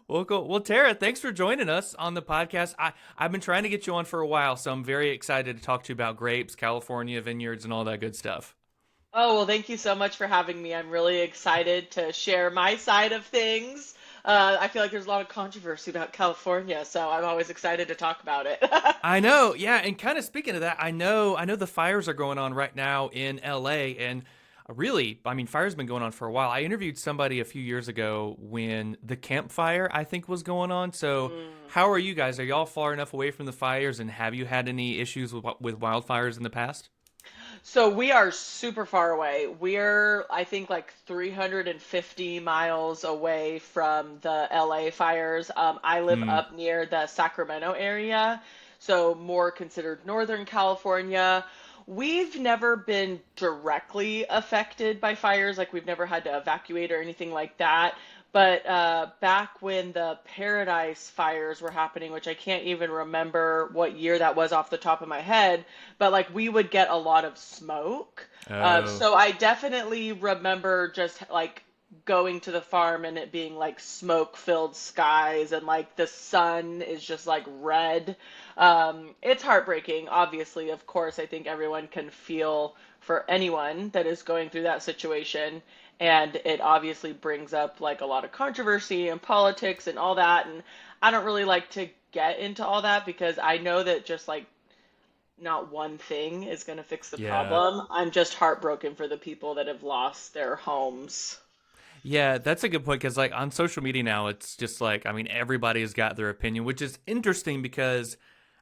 Well, cool. Well, Tara, thanks for joining us on the podcast. I've been trying to get you on for a while, so I'm very excited to talk to you about grapes, California vineyards, and all that good stuff. Oh, well, thank you so much for having me. I'm really excited to share my side of things. I feel like there's a lot of controversy about California, so I'm always excited to talk about it. I know, yeah, and kind of speaking of that, I know the fires are going on right now in LA, and really, I mean, fire's been going on for a while. I interviewed somebody a few years ago when the campfire, I think, was going on. So, Mm. how are you guys? Are y'all far enough away from the fires, and have you had any issues with wildfires in the past? So we are super far away. We're, I think, like 350 miles away from the LA fires. I live Hmm. up near the Sacramento area, so more considered Northern California. We've never been directly affected by fires, like we've never had to evacuate or anything like that. But back when the Paradise fires were happening, which I can't even remember what year that was off the top of my head, but like we would get a lot of smoke. Oh, So I definitely remember just like going to the farm and it being like smoke filled skies and like the sun is just like red. It's heartbreaking, obviously. Of course, I think everyone can feel for anyone that is going through that situation. And it obviously brings up like a lot of controversy and politics and all that. And I don't really like to get into all that because I know that just like not one thing is going to fix the yeah. problem. I'm just heartbroken for the people that have lost their homes. Yeah, that's a good point because, like, on social media now, it's just like, I mean, everybody's got their opinion, which is interesting because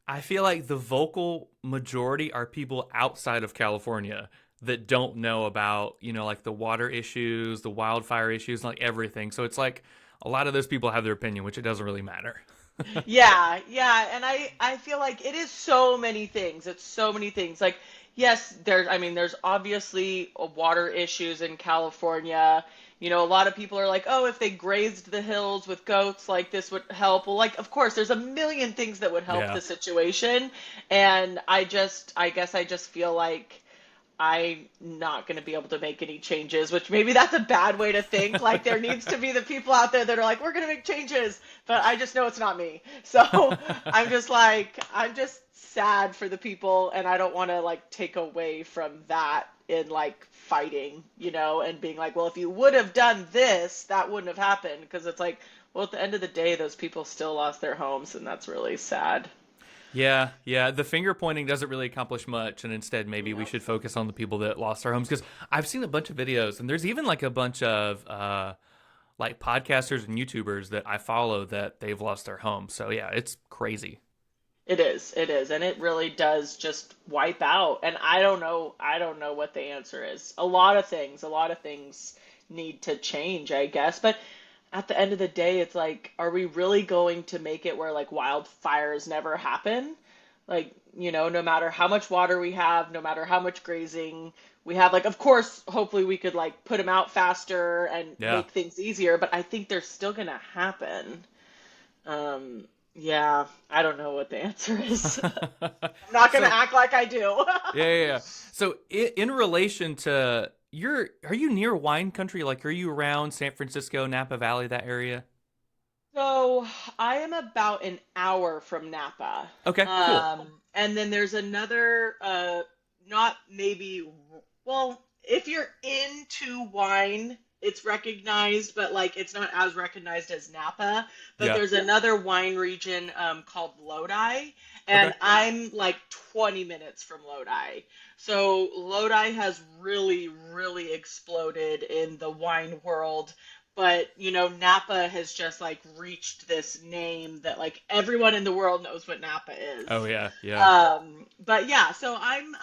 I feel like the vocal majority are people outside of California that don't know about, like the water issues, the wildfire issues, like everything. So it's like a lot of those people have their opinion, which it doesn't really matter. Yeah, yeah, and I feel like it is so many things. It's so many things. Like yes, there's obviously water issues in California. A lot of people are like, "Oh, if they grazed the hills with goats, like this would help." Well, like of course, there's a million things that would help Yeah. the situation, and I guess I just feel like I'm not going to be able to make any changes, which maybe that's a bad way to think. Like there needs to be the people out there that are like, we're going to make changes, but I just know it's not me. So I'm just sad for the people, and I don't want to like take away from that in like fighting, and being like, well, if you would have done this, that wouldn't have happened. Because it's like, well, at the end of the day, those people still lost their homes, and that's really sad. Yeah, yeah. The finger pointing doesn't really accomplish much, and instead, maybe we Yep. should focus on the people that lost their homes. Because I've seen a bunch of videos, and there's even like a bunch of like podcasters and YouTubers that I follow that they've lost their homes. So yeah, it's crazy. It is, and it really does just wipe out. And I don't know what the answer is. A lot of things need to change, I guess. But at the end of the day, it's like, are we really going to make it where like wildfires never happen? Like, no matter how much water we have, no matter how much grazing we have, like, of course, hopefully we could like put them out faster and Yeah. make things easier, but I think they're still gonna happen. Yeah, I don't know what the answer is. I'm not gonna So act like I do. yeah, yeah, yeah. So in relation to are you near wine country? Like, are you around San Francisco, Napa Valley, that area? So I am about an hour from Napa. Okay, cool. And then there's another, not maybe, well, if you're into wine, it's recognized, but like it's not as recognized as Napa. But Yeah. there's another wine region called Lodi, Okay. and I'm like 20 minutes from Lodi. So Lodi has really, really exploded in the wine world. But Napa has just like reached this name that like everyone in the world knows what Napa is. Oh yeah, yeah. But yeah, so I'm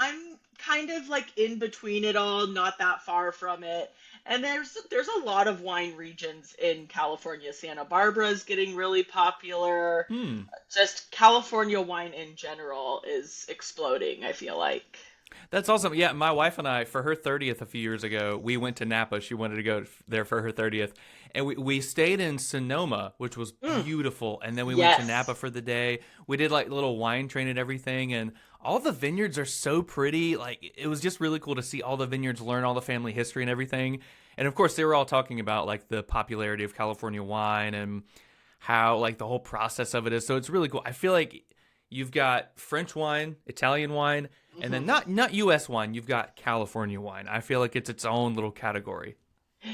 kind of like in between it all, not that far from it. And there's a lot of wine regions in California. Santa Barbara is getting really popular. Hmm. Just California wine in general is exploding, I feel like. That's awesome. Yeah, my wife and I, for her 30th a few years ago, we went to Napa. She wanted to go there for her 30th. And we stayed in Sonoma, which was Mm, beautiful. And then we went to Napa yes. for the day. We did like little wine train and everything. And all the vineyards are so pretty. Like, it was just really cool to see all the vineyards, learn all the family history and everything. And of course, they were all talking about like the popularity of California wine and how like the whole process of it is. So it's really cool. I feel like you've got French wine, Italian wine, and then Hmm. not US wine. You've got California wine. I feel like it's its own little category.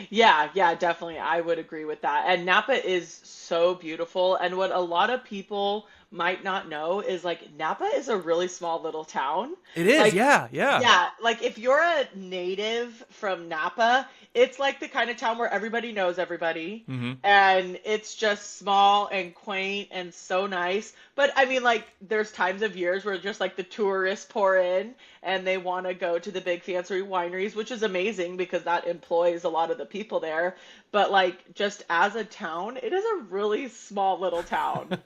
Yeah, yeah, definitely. I would agree with that. And Napa is so beautiful. And what a lot of people might not know is like Napa is a really small little town. It is, Like, yeah, yeah. yeah, like if you're a native from Napa, it's like the kind of town where everybody knows everybody. Hmm. And it's just small and quaint and so nice. But I mean, like, there's times of years where just like the tourists pour in and they want to go to the big fancy wineries, which is amazing because that employs a lot of the people there. But like just as a town, it is a really small little town.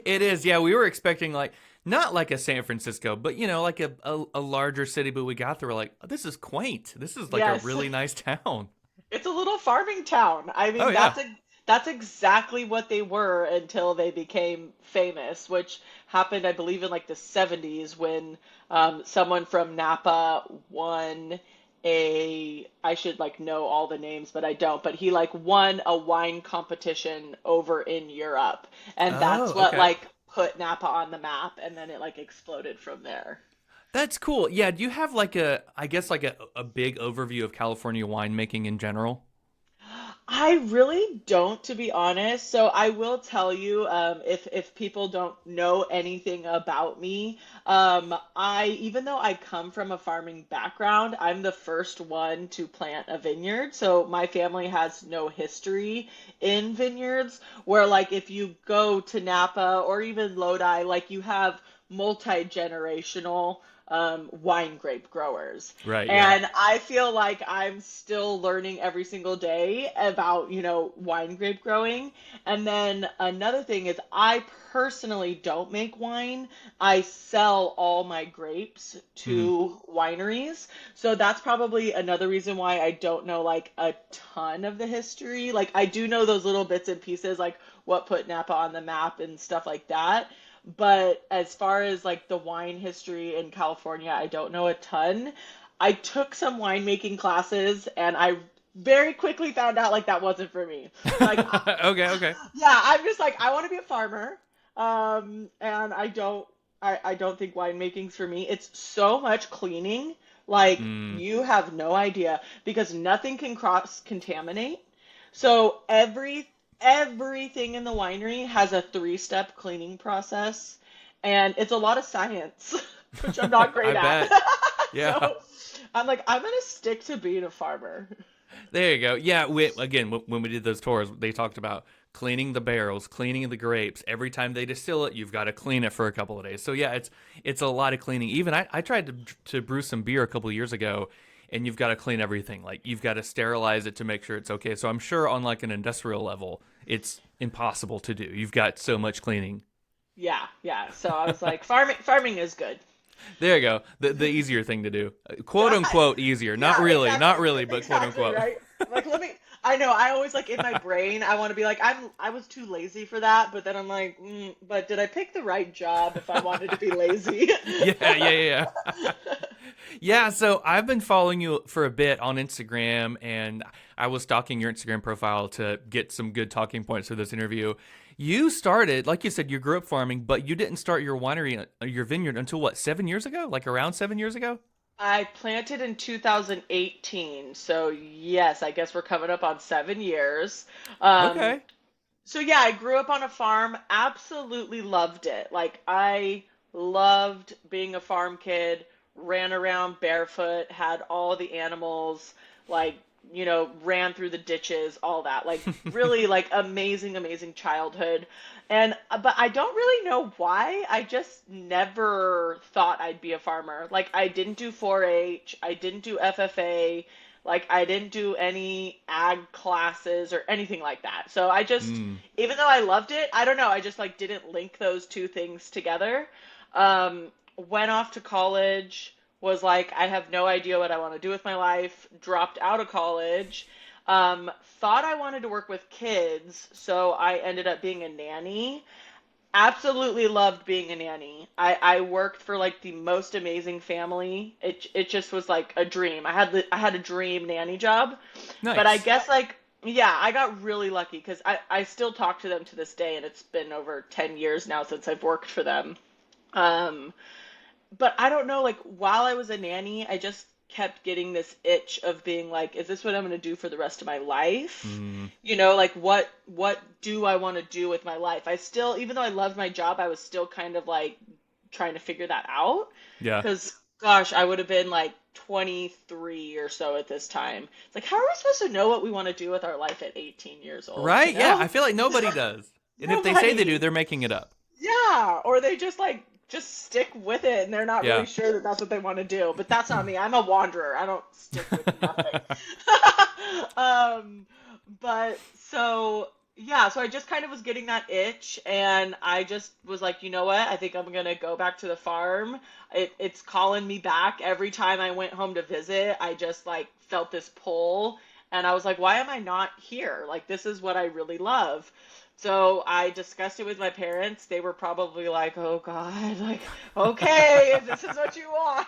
It is, yeah. We were expecting like not like a San Francisco, but like a larger city. But we got there, we're like, oh, this is quaint. This is like a Yes, really nice town. it's a little farming town. I Oh mean, yeah. that's exactly what they were until they became famous, which happened, I believe, in like the 70s when someone from Napa won I should like know all the names, but I don't, but he like won a wine competition over in Europe. And Oh, that's what okay. like put Napa on the map, and then it like exploded from there. That's cool. Yeah. Do you have like I guess like a big overview of California winemaking in general? I really don't, to be honest. So I will tell you, if people don't know anything about me, I even though I come from a farming background, I'm the first one to plant a vineyard. So my family has no history in vineyards. Where like if you go to Napa or even Lodi, like you have multi-generational wine grape growers. Right. Yeah. And I feel like I'm still learning every single day about, wine grape growing. And then another thing is I personally don't make wine. I sell all my grapes Hmm. to wineries. So that's probably another reason why I don't know like a ton of the history. Like I do know those little bits and pieces, like what put Napa on the map and stuff like that. But as far as like the wine history in California, I don't know a ton. I took some winemaking classes and I very quickly found out like that wasn't for me. Like, Okay. Okay. yeah, I'm just like I want to be a farmer. And I don't think winemaking's for me. It's so much cleaning. Like Mm. you have no idea because nothing can cross contaminate. So everything in the winery has a three-step cleaning process, and it's a lot of science, which I'm not I great at. bet. Yeah. So I'm like, I'm gonna stick to being a farmer. There you go. Yeah, again, when we did those tours, they talked about cleaning the barrels, cleaning the grapes. Every time they distill it, you've got to clean it for a couple of days. So yeah, it's a lot of cleaning. Even I tried to brew some beer a couple of years ago, and you've got to clean everything. Like you've got to sterilize it to make sure it's okay. So I'm sure on like an industrial level, it's impossible to do. You've got so much cleaning. Yeah, yeah. So I was like, farming is good. There you go. The easier thing to do, quote Right. unquote easier. Yeah, Not exactly. really, but quote Exactly, unquote. right? Like let me I know I always like in my brain I want to be like I was too lazy for that, but then I'm like, but did I pick the right job if I wanted to be lazy? Yeah, yeah, yeah. Yeah. Yeah, so I've been following you for a bit on Instagram, and I was stalking your Instagram profile to get some good talking points for this interview. You started, like you said, you grew up farming, but you didn't start your winery, your vineyard until what, 7 years ago? Like around 7 years ago? I planted in 2018, so yes, I guess we're coming up on 7 years. Um, Okay. so yeah, I grew up on a farm, absolutely loved it. Like I loved being a farm kid, ran around barefoot, had all the animals, like, ran through the ditches, all that. Like really like amazing, amazing childhood. And but I don't really know why. I just never thought I'd be a farmer. Like I didn't do 4-H, I didn't do FFA, like I didn't do any ag classes or anything like that. So I just, Mm. even though I loved it, I don't know, I just like didn't link those two things together. Went off to college, was like, I have no idea what I want to do with my life, dropped out of college, thought I wanted to work with kids, so I ended up being a nanny. Absolutely loved being a nanny. I worked for like the most amazing family. It just was like a dream. I had a dream nanny job. But I Nice. guess like Yeah, I got really lucky because I still talk to them to this day, and it's been over 10 years now since I've worked for them. Um, but I don't know, like while I was a nanny, I just kept getting this itch of being like, is this what I'm going to do for the rest of my life? Mm, Like what do I want to do with my life? I still, even though I loved my job, I was still kind of like trying to figure that out. yeah. Because gosh, I would have been like 23 or so at this time. It's like, how are we supposed to know what we want to do with our life at 18 years old, Right? Yeah, I feel like nobody does. And if they say they do, Nobody. they're making it up. Yeah, or they just like just stick with it and they're not really Yeah. sure that that's what they want to do. But that's not me. I'm a wanderer. I don't stick with nothing. um, but so yeah, so I just kind of was getting that itch and I just was like, you know what? I think I'm gonna go back to the farm. It's calling me back every time I went home to visit. I just like felt this pull and I was like, why am I not here? Like this is what I really love. So I discussed it with my parents. They were probably like, "Oh God, like okay, if this is what you want."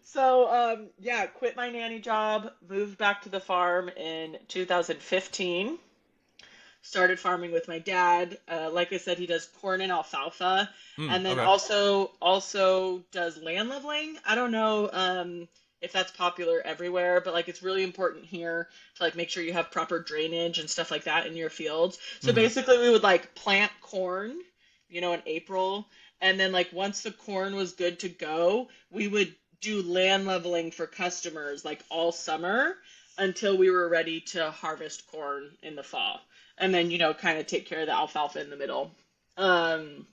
So yeah, quit my nanny job, moved back to the farm in 2015. Started farming with my dad. Like I said, he does corn and alfalfa, Mm, and then okay. also does land leveling. I don't know if that's popular everywhere, but like it's really important here to like make sure you have proper drainage and stuff like that in your fields. So Hmm. basically, we would like plant corn, in April, and then like once the corn was good to go, we would do land leveling for customers like all summer until we were ready to harvest corn in the fall and then kind of take care of the alfalfa in the middle. Um,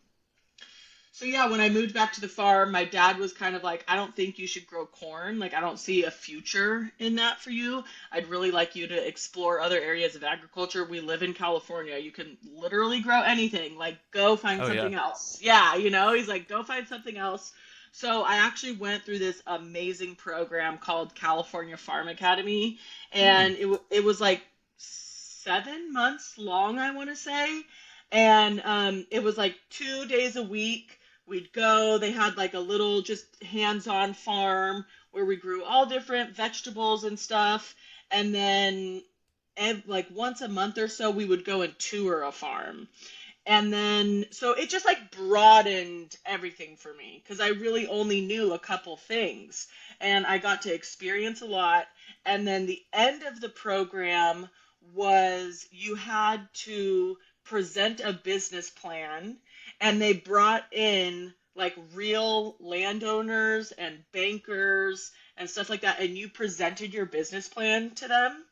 so yeah, when I moved back to the farm, my dad was kind of like, I don't think you should grow corn. Like I don't see a future in that for you. I'd really like you to explore other areas of agriculture. We live in California. You can literally grow anything. Like go find Oh yeah. something else. Yeah, he's like go find something else. So I actually went through this amazing program called California Farm Academy, Mm. and it was like 7 months long, I want to say. And it was like 2 days a week. We'd go. They had like a little just hands-on farm where we grew all different vegetables and stuff. And then like once a month or so, we would go and tour a farm. And then, so it just like broadened everything for me because I really only knew a couple things and I got to experience a lot. And then the end of the program was you had to present a business plan and they brought in like real landowners and bankers and stuff like that. And you presented your business plan to them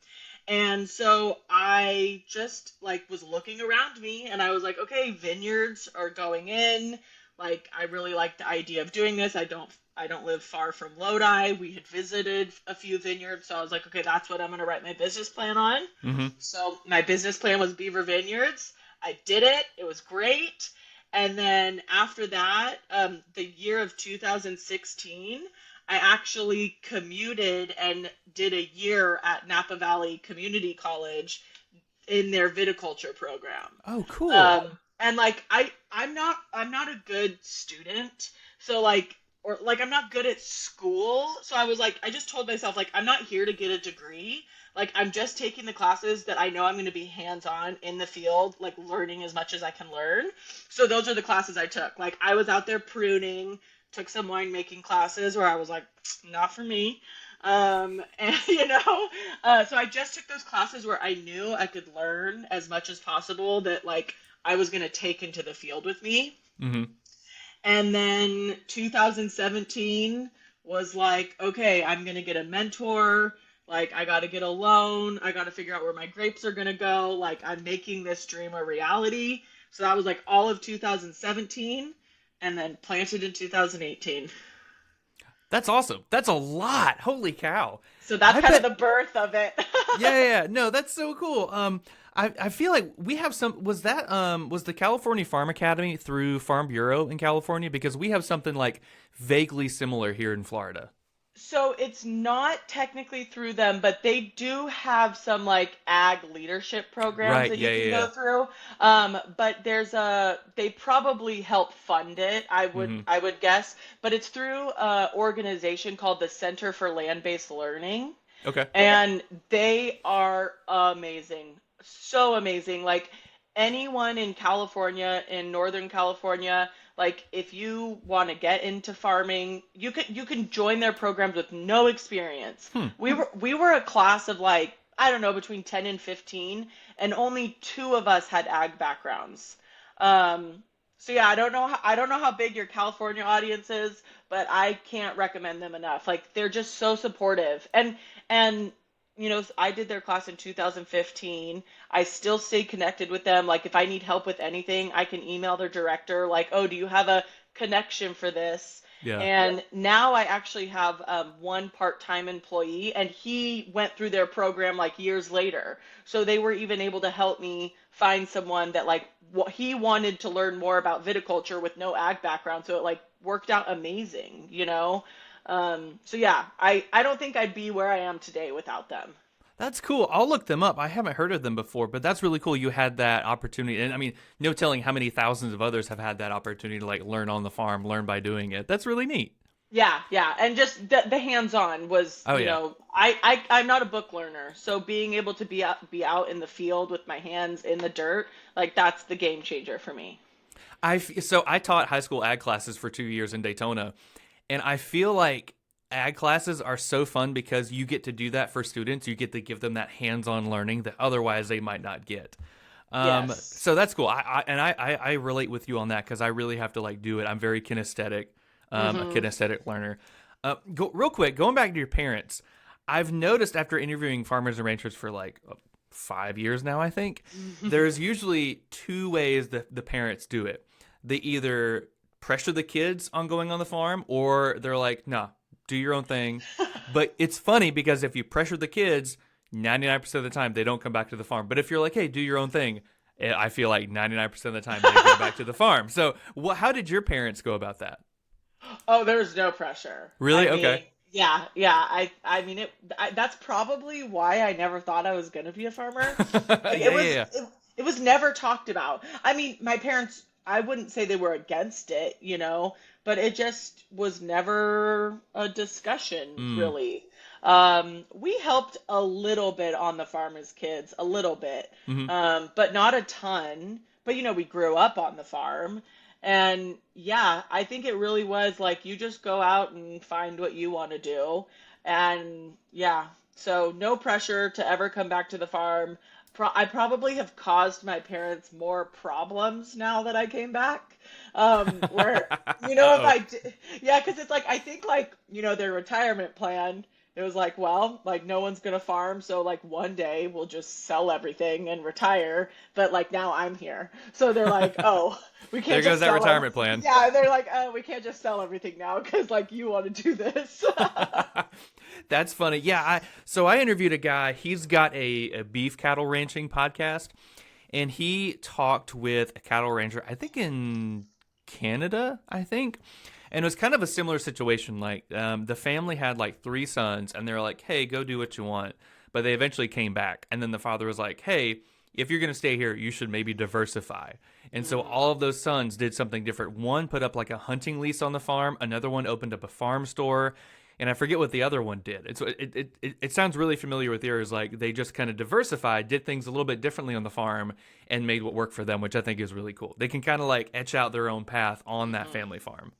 and so I just like was looking around me and I was like, okay, vineyards are going in. Like I really like the idea of doing this. I don't live far from Lodi. We had visited a few vineyards, so I was like, okay, that's what I'm going to write my business plan on. Hmm. So my business plan was Beaver Vineyards. I did it. It was great. And then after that, the year of 2016, I actually commuted and did a year at Napa Valley Community College in their viticulture program. Oh, cool. And like I'm not a good student, so like or like I'm not good at school. So I was like I just told myself like I'm not here to get a degree. Like I'm just taking the classes that I know I'm going to be hands-on in the field, like learning as much as I can learn. So those are the classes I took. Like I was out there pruning, took some winemaking classes where I was like, not for me. And so I just took those classes where I knew I could learn as much as possible that like I was going to take into the field with me. Hmm. And then 2017 was like, okay, I'm going to get a mentor. Like, I got to get a loan. I got to figure out where my grapes are going to go. Like, I'm making this dream a reality. So that was like all of 2017 and then planted in 2018. That's awesome. That's a lot. Holy cow. So that's I kind of bet. the birth of it. Yeah, yeah, yeah. No, that's so cool. I feel like we have some. Was the California Farm Academy through Farm Bureau in California? Because we have something like vaguely similar here in Florida. So it's not technically through them, but they do have some like ag leadership programs Right. that you Yeah. can Yeah. go through. But they probably help fund it, I Yeah. would I would guess. But it's through a organization called the Center for Land-Based Learning. Okay. And they are amazing. So amazing. Like anyone in California, in Northern California, like if you want to get into farming, you can join their programs with no experience. Hmm. We were a class of like, I don't know, between 10 and 15, and only two of us had ag backgrounds. So yeah, I don't know how big your California audience is, but I can't recommend them enough. Like they're just so supportive. And I did their class in 2015. I still stay connected with them. Like if I need help with anything, I can email their director like, "Oh, do you have a connection for this?" Yeah. And now I actually have one part-time employee, and he went through their program like years later. So they were even able to help me find someone that like he wanted to learn more about viticulture with no ag background. So it like worked out amazing. So yeah, I don't think I'd be where I am today without them. That's cool. I'll look them up. I haven't heard of them before, but that's really cool. You had that opportunity, and I mean, no telling how many thousands of others have had that opportunity to like learn on the farm, learn by doing it. That's really neat. Yeah, yeah, and just the hands-on was, Oh yeah. I'm not a book learner, so being able to be out in the field with my hands in the dirt, like that's the game changer for me. I taught high school ag classes for 2 years in Daytona, and I feel like ag classes are so fun because you get to do that for students. You get to give them that hands-on learning that otherwise they might not get. Yes. So that's cool. I relate with you on that because I really have to like do it. I'm very kinesthetic, a Hmm. kinesthetic learner. Real quick, going back to your parents, I've noticed after interviewing farmers and ranchers for like 5 years now, I think there's usually two ways that the parents do it. They either pressure the kids on going on the farm, or they're like, "Nah, do your own thing." But it's funny because if you pressure the kids, 99% of the time they don't come back to the farm. But if you're like, "Hey, do your own thing," I feel like 99% of the time they go back to the farm. So, how did your parents go about that? Oh, there's no pressure. I Really? mean, Okay. yeah, yeah. I mean that's probably why I never thought I was gonna be a farmer. Yeah, Like yeah, yeah. it was never talked about. I mean, my parents, I wouldn't say they were against it, but it just was never a discussion, Mm, really. We helped a little bit on the farm as kids, a little bit, hmm. but not a ton. But we grew up on the farm. And yeah, I think it really was like you just go out and find what you want to do. And yeah, so no pressure to ever come back to the farm. I probably have caused my parents more problems now that I came back. Where, if Uh-oh. I did, yeah, because it's like, I think like, their retirement plan, it was like, well, like no one's gonna farm, so like one day we'll just sell everything and retire. But like now I'm here. So they're like, oh, we There can't goes just that sell it. retirement plan. Yeah, they're like, oh, we can't just sell everything now because like you want to do this. That's funny. Yeah, I interviewed a guy. He's got a beef cattle ranching podcast, and he talked with a cattle rancher, I think in Canada, I think. And it was kind of a similar situation. Like the family had like three sons, and they were like, "Hey, go do what you want." But they eventually came back, and then the father was like, "Hey, if you're going to stay here, you should maybe diversify." And so Mm. all of those sons did something different. One put up like a hunting lease on the farm. Another one opened up a farm store, and I forget what the other one did. It sounds really familiar with yours. Like they just kind of diversified, did things a little bit differently on the farm, and made what worked for them, which I think is really cool. They can kind of like etch out their own path on that Mhm. family farm.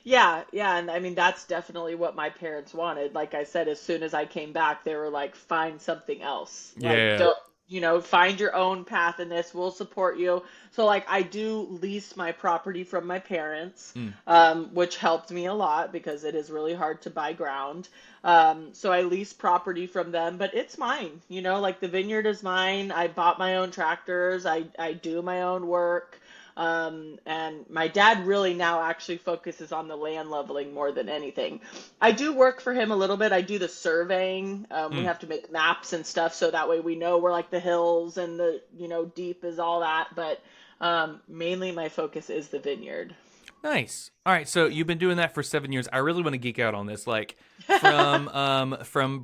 Yeah, yeah, and I mean that's definitely what my parents wanted. Like I said, as soon as I came back, they were like, find something else. Like Yeah. don't, find your own path in this. We'll support you. So like I do lease my property from my parents, Mm. which helped me a lot because it is really hard to buy ground. So I lease property from them, but it's mine. Like the vineyard is mine. I bought my own tractors. I do my own work. And my dad really now actually focuses on the land leveling more than anything. I do work for him a little bit. I do the surveying. We Mm. have to make maps and stuff so that way we know where like the hills and the deep is all that. But mainly my focus is the vineyard. Nice. All right, so you've been doing that for 7 years. I really want to geek out on this, like from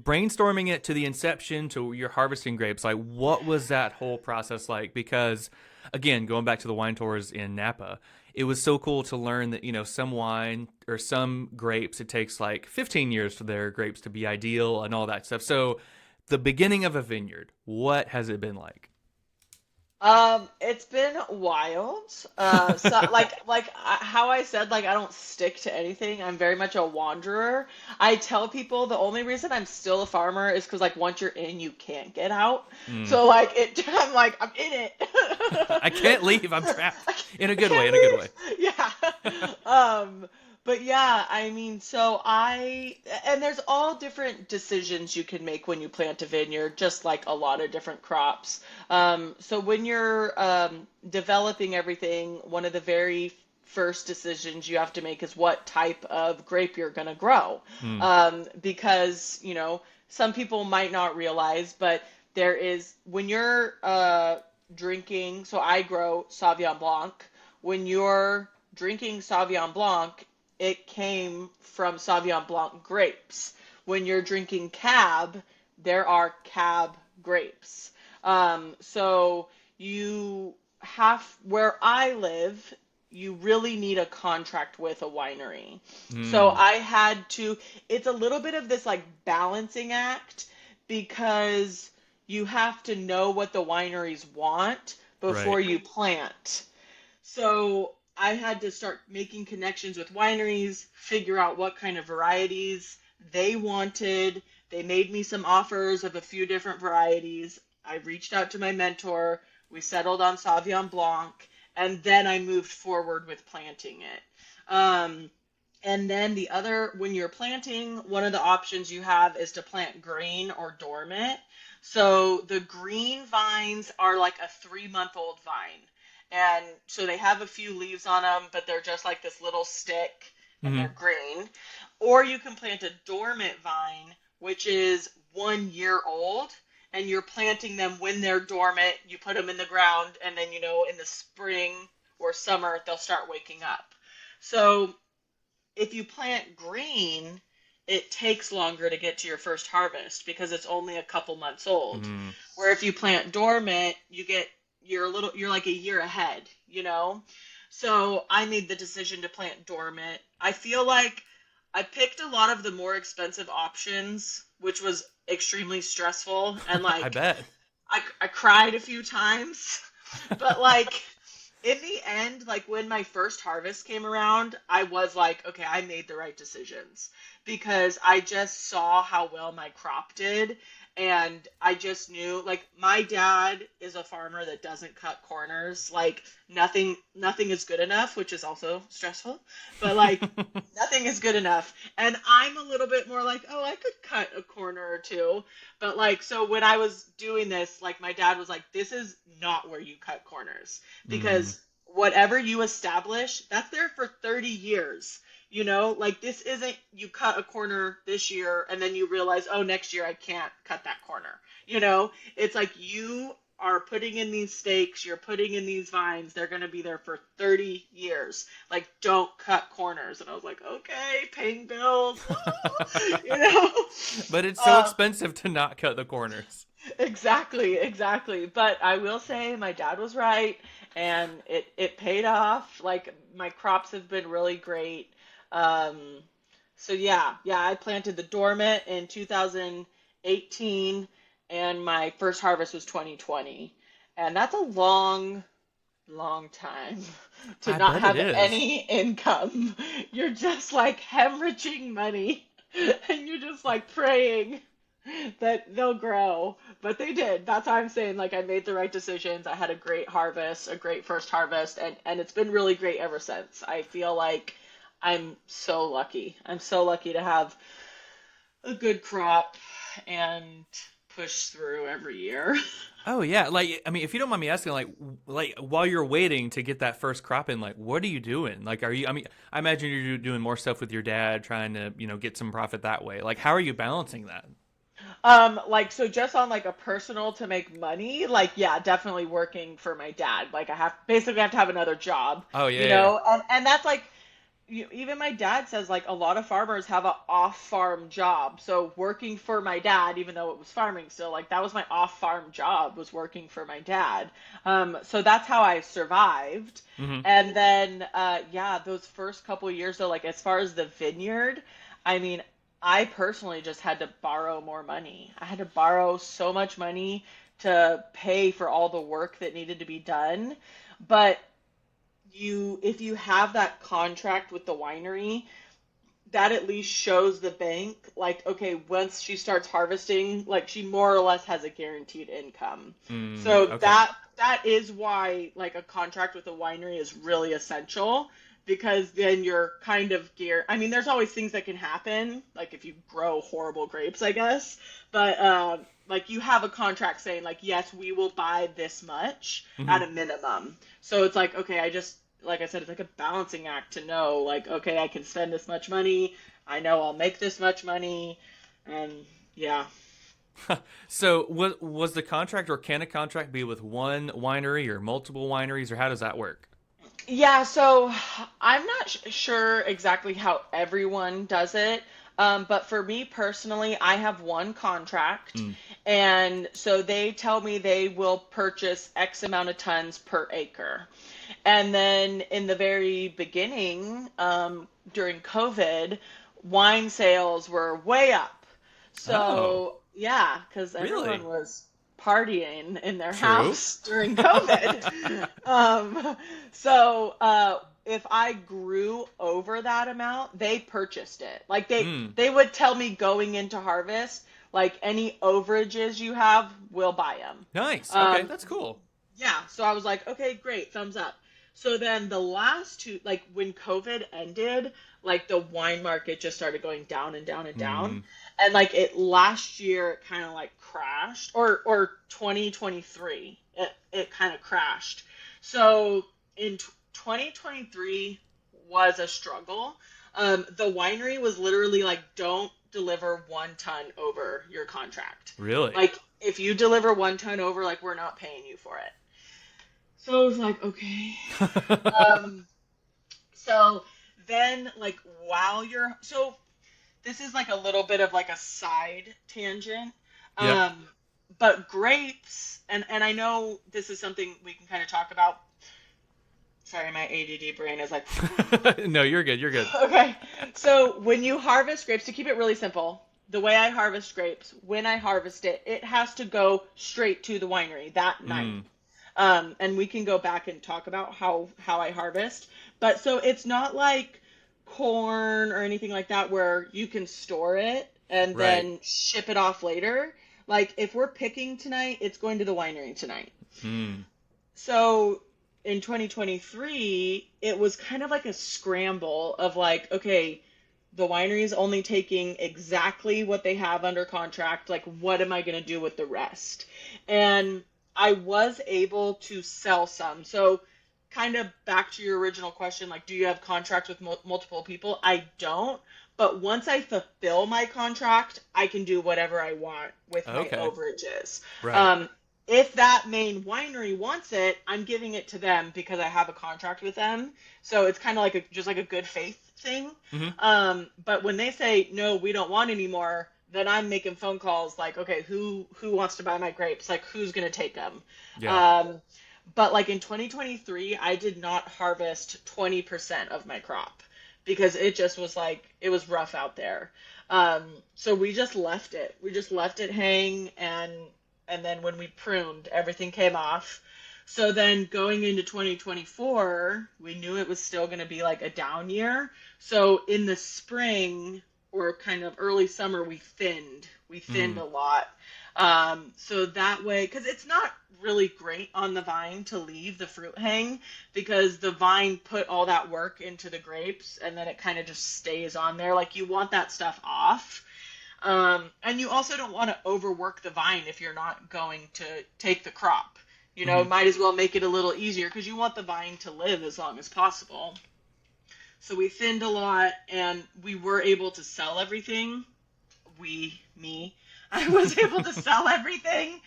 brainstorming it to the inception to your harvesting grapes. Like, what was that whole process like? Because, again, going back to the wine tours in Napa, it was so cool to learn that some wine or some grapes it takes like 15 years for their grapes to be ideal and all that stuff. So, the beginning of a vineyard, what has it been like? It's been wild. So how I said, like I don't stick to anything. I'm very much a wanderer. I tell people the only reason I'm still a farmer is because like once you're in, you can't get out. Mm. So like I'm like I'm in it. I can't leave. I'm trapped in a I good way. can't In a good way. leave. Yeah. But yeah, I mean, and there's all different decisions you can make when you plant a vineyard, just like a lot of different crops. So when you're developing everything, one of the very first decisions you have to make is what type of grape you're going to grow. Mm. Because, some people might not realize, but when you're drinking, so I grow Sauvignon Blanc. When you're drinking Sauvignon Blanc, it came from Sauvignon Blanc grapes. When you're drinking Cab, there are Cab grapes. So where I live, you really need a contract with a winery. So Mm. it's a little bit of this like balancing act because you have to know what the wineries want before Right. you plant. So I had to start making connections with wineries, figure out what kind of varieties they wanted. They made me some offers of a few different varieties. I reached out to my mentor. We settled on Sauvignon Blanc, and then I moved forward with planting it. And then when you're planting, one of the options you have is to plant green or dormant. So the green vines are like a 3-month-old vine. And so they have a few leaves on them, but they're just like this little stick and Hmm. they're green. Or you can plant a dormant vine, which is 1 year old, and you're planting them when they're dormant. You put them in the ground, and then, in the spring or summer, they'll start waking up. So if you plant green, it takes longer to get to your first harvest because it's only a couple months old. Mm. Where if you plant dormant, you're like a year ahead. So I made the decision to plant dormant. I feel like I picked a lot of the more expensive options, which was extremely stressful and I like bet. I cried a few times. But like in the end, like when my first harvest came around, I was like, okay, I made the right decisions because I just saw how well my crop did. And I just knew, like, my dad is a farmer that doesn't cut corners. Like, nothing is good enough, which is also stressful. But like, nothing is good enough. And I'm a little bit more like, oh, I could cut a corner or two. But like, so when I was doing this, like, my dad was like, this is not where you cut corners Mm. because whatever you establish, that's there for 30 years. Like this isn't you cut a corner this year and then you realize, oh, next year I can't cut that corner. It's like you are putting in these stakes, you're putting in these vines, they're going to be there for 30 years. Like, don't cut corners. And I was like, okay, paying bills. you know? But it's so Uh, expensive to not cut the corners. exactly, exactly. But I will say my dad was right and it paid off. Like, my crops have been really great. Um, so yeah, I planted the dormant in 2018 and my first harvest was 2020. And that's a long, long time to I not bet it have is. any income. You're just like hemorrhaging money and you're just like praying that they'll grow. But they did. That's why I'm saying like I made the right decisions. I had a great harvest, a great first harvest, and it's been really great ever since. I feel like I'm so lucky. I'm so lucky to have a good crop and push through every year. Oh yeah, like I mean, if you don't mind me asking, like while you're waiting to get that first crop in, like what are you doing? Like, are you? I mean, I imagine you're doing more stuff with your dad, trying to get some profit that way. Like, how are you balancing that? Like so just on like a personal to make money, like yeah, definitely working for my dad. Like I have to have another job, Oh yeah, yeah. and that's like even my dad says like a lot of farmers have a off-farm job. So working for my dad, even though it was farming still, like that was my off-farm job, was working for my dad. So that's how I survived. Hmm. And then, yeah, those first couple of years though, like as far as the vineyard, I mean, I personally just had to borrow more money. I had to borrow so much money to pay for all the work that needed to be done. But if you have that contract with the winery, that at least shows the bank like, okay, once she starts harvesting, like she more or less has a guaranteed income. Mm, So okay. that is why like a contract with a winery is really essential, because then you're kind of geared. I mean, there's always things that can happen, like if you grow horrible grapes, I guess, but like you have a contract saying like, yes, we will buy this much Hmm. at a minimum. So it's like, okay, I just, like I said, it's like a balancing act to know, like, okay, I can spend this much money. I know I'll make this much money. And yeah. So was the contract, or can a contract be with one winery or multiple wineries, or how does that work? Yeah, so I'm not sure exactly how everyone does it. But for me personally, I have one contract. Mm. And so they tell me they will purchase X amount of tons per acre. And then in the very beginning, during COVID, wine sales were way up. Oh, So, yeah, because everyone really? was partying in their True. house during COVID. If I grew over that amount, they purchased it. Like Mm. they would tell me going into harvest, like any overages you have, we'll buy them. Nice. Okay, Um, that's cool. yeah, so I was like, okay, great, thumbs up. So then the last two, like when COVID ended, like the wine market just started going down and down and down. Mm. And like it last year it kind of like crashed, or 2023 it kind of crashed. So in 2023 was a struggle. The winery was literally like, don't deliver 1 ton over your contract. Really? Like if you deliver 1 ton over, like we're not paying you for it. So I was like, okay. Um, so then like while you're so this is like a little bit of like a side tangent. Yep. Um, but grapes, and I know this is something we can kind of talk about. Sorry, my ADD brain is like, No, you're good. You're good. okay. So when you harvest grapes, to keep it really simple, the way I harvest grapes, when I harvest it, it has to go straight to the winery that night. Mm. And we can go back and talk about how I harvest. But so it's not like corn or anything like that where you can store it and Right. then ship it off later. Like if we're picking tonight, it's going to the winery tonight. Mm. So in 2023, it was kind of like a scramble of like, okay, the winery is only taking exactly what they have under contract. Like, what am I going to do with the rest? And I was able to sell some. So, kind of back to your original question, like, do you have contracts with multiple people? I don't. But once I fulfill my contract, I can do whatever I want with my Okay. overages. Right. Um, if that main winery wants it, I'm giving it to them because I have a contract with them. So it's kind of like just like a good faith thing. Hmm. But when they say no, we don't want any more, then I'm making phone calls like, okay, who wants to buy my grapes? Like, who's gonna take them? Yeah. Um, but like in 2023, I did not harvest 20% of my crop because it just was like it was rough out there. So we just left it. We just left it hang, and then when we pruned, everything came off. So then going into 2024, we knew it was still going to be like a down year. So in the spring or kind of early summer, we thinned. We thinned Mm. a lot. So that way, because it's not really great on the vine to leave the fruit hang because the vine put all that work into the grapes and then it kind of just stays on there. Like you want that stuff off. And you also don't want to overwork the vine if you're not going to take the crop. You know, Hmm. might as well make it a little easier because you want the vine to live as long as possible. So we thinned a lot and we were able to sell everything. Me, I was able to sell everything.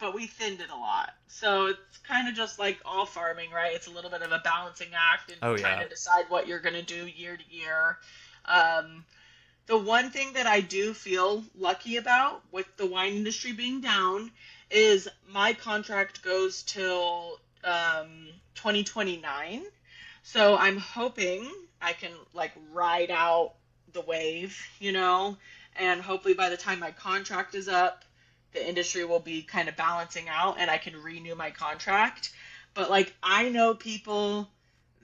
but we thinned it a lot. So it's kind of just like all farming, right? It's a little bit of a balancing act and Oh trying yeah. to decide what you're going to do year to year. Um, the one thing that I do feel lucky about with the wine industry being down is my contract goes till 2029. So I'm hoping I can like ride out the wave, and hopefully by the time my contract is up, the industry will be kind of balancing out and I can renew my contract. But like I know people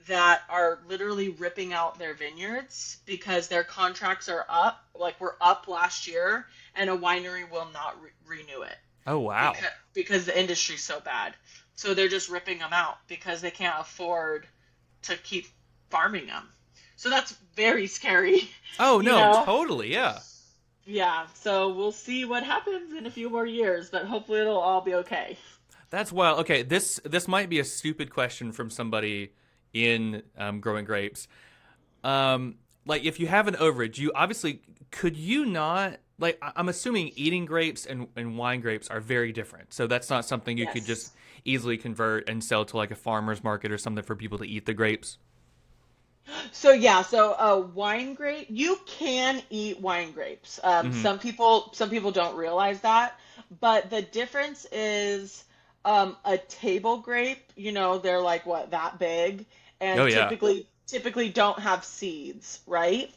that are literally ripping out their vineyards because their contracts are up, like were up last year, and a winery will not renew it Oh wow. because the industry's so bad. So they're just ripping them out because they can't afford to keep farming them. So that's very scary, Oh you no, know? totally, yeah. Yeah, so we'll see what happens in a few more years, but hopefully it'll all be okay. That's wild. Okay, this might be a stupid question from somebody in growing grapes. Like if you have an overage, you obviously could you not like I'm assuming eating grapes and wine grapes are very different. So that's not something you could just Yes. easily convert and sell to like a farmer's market or something for people to eat the grapes. So yeah, so wine grape, you can eat wine grapes. Hmm. Some people don't realize that, but the difference is a table grape. They're like what that big, Oh and yeah. typically don't have seeds, right?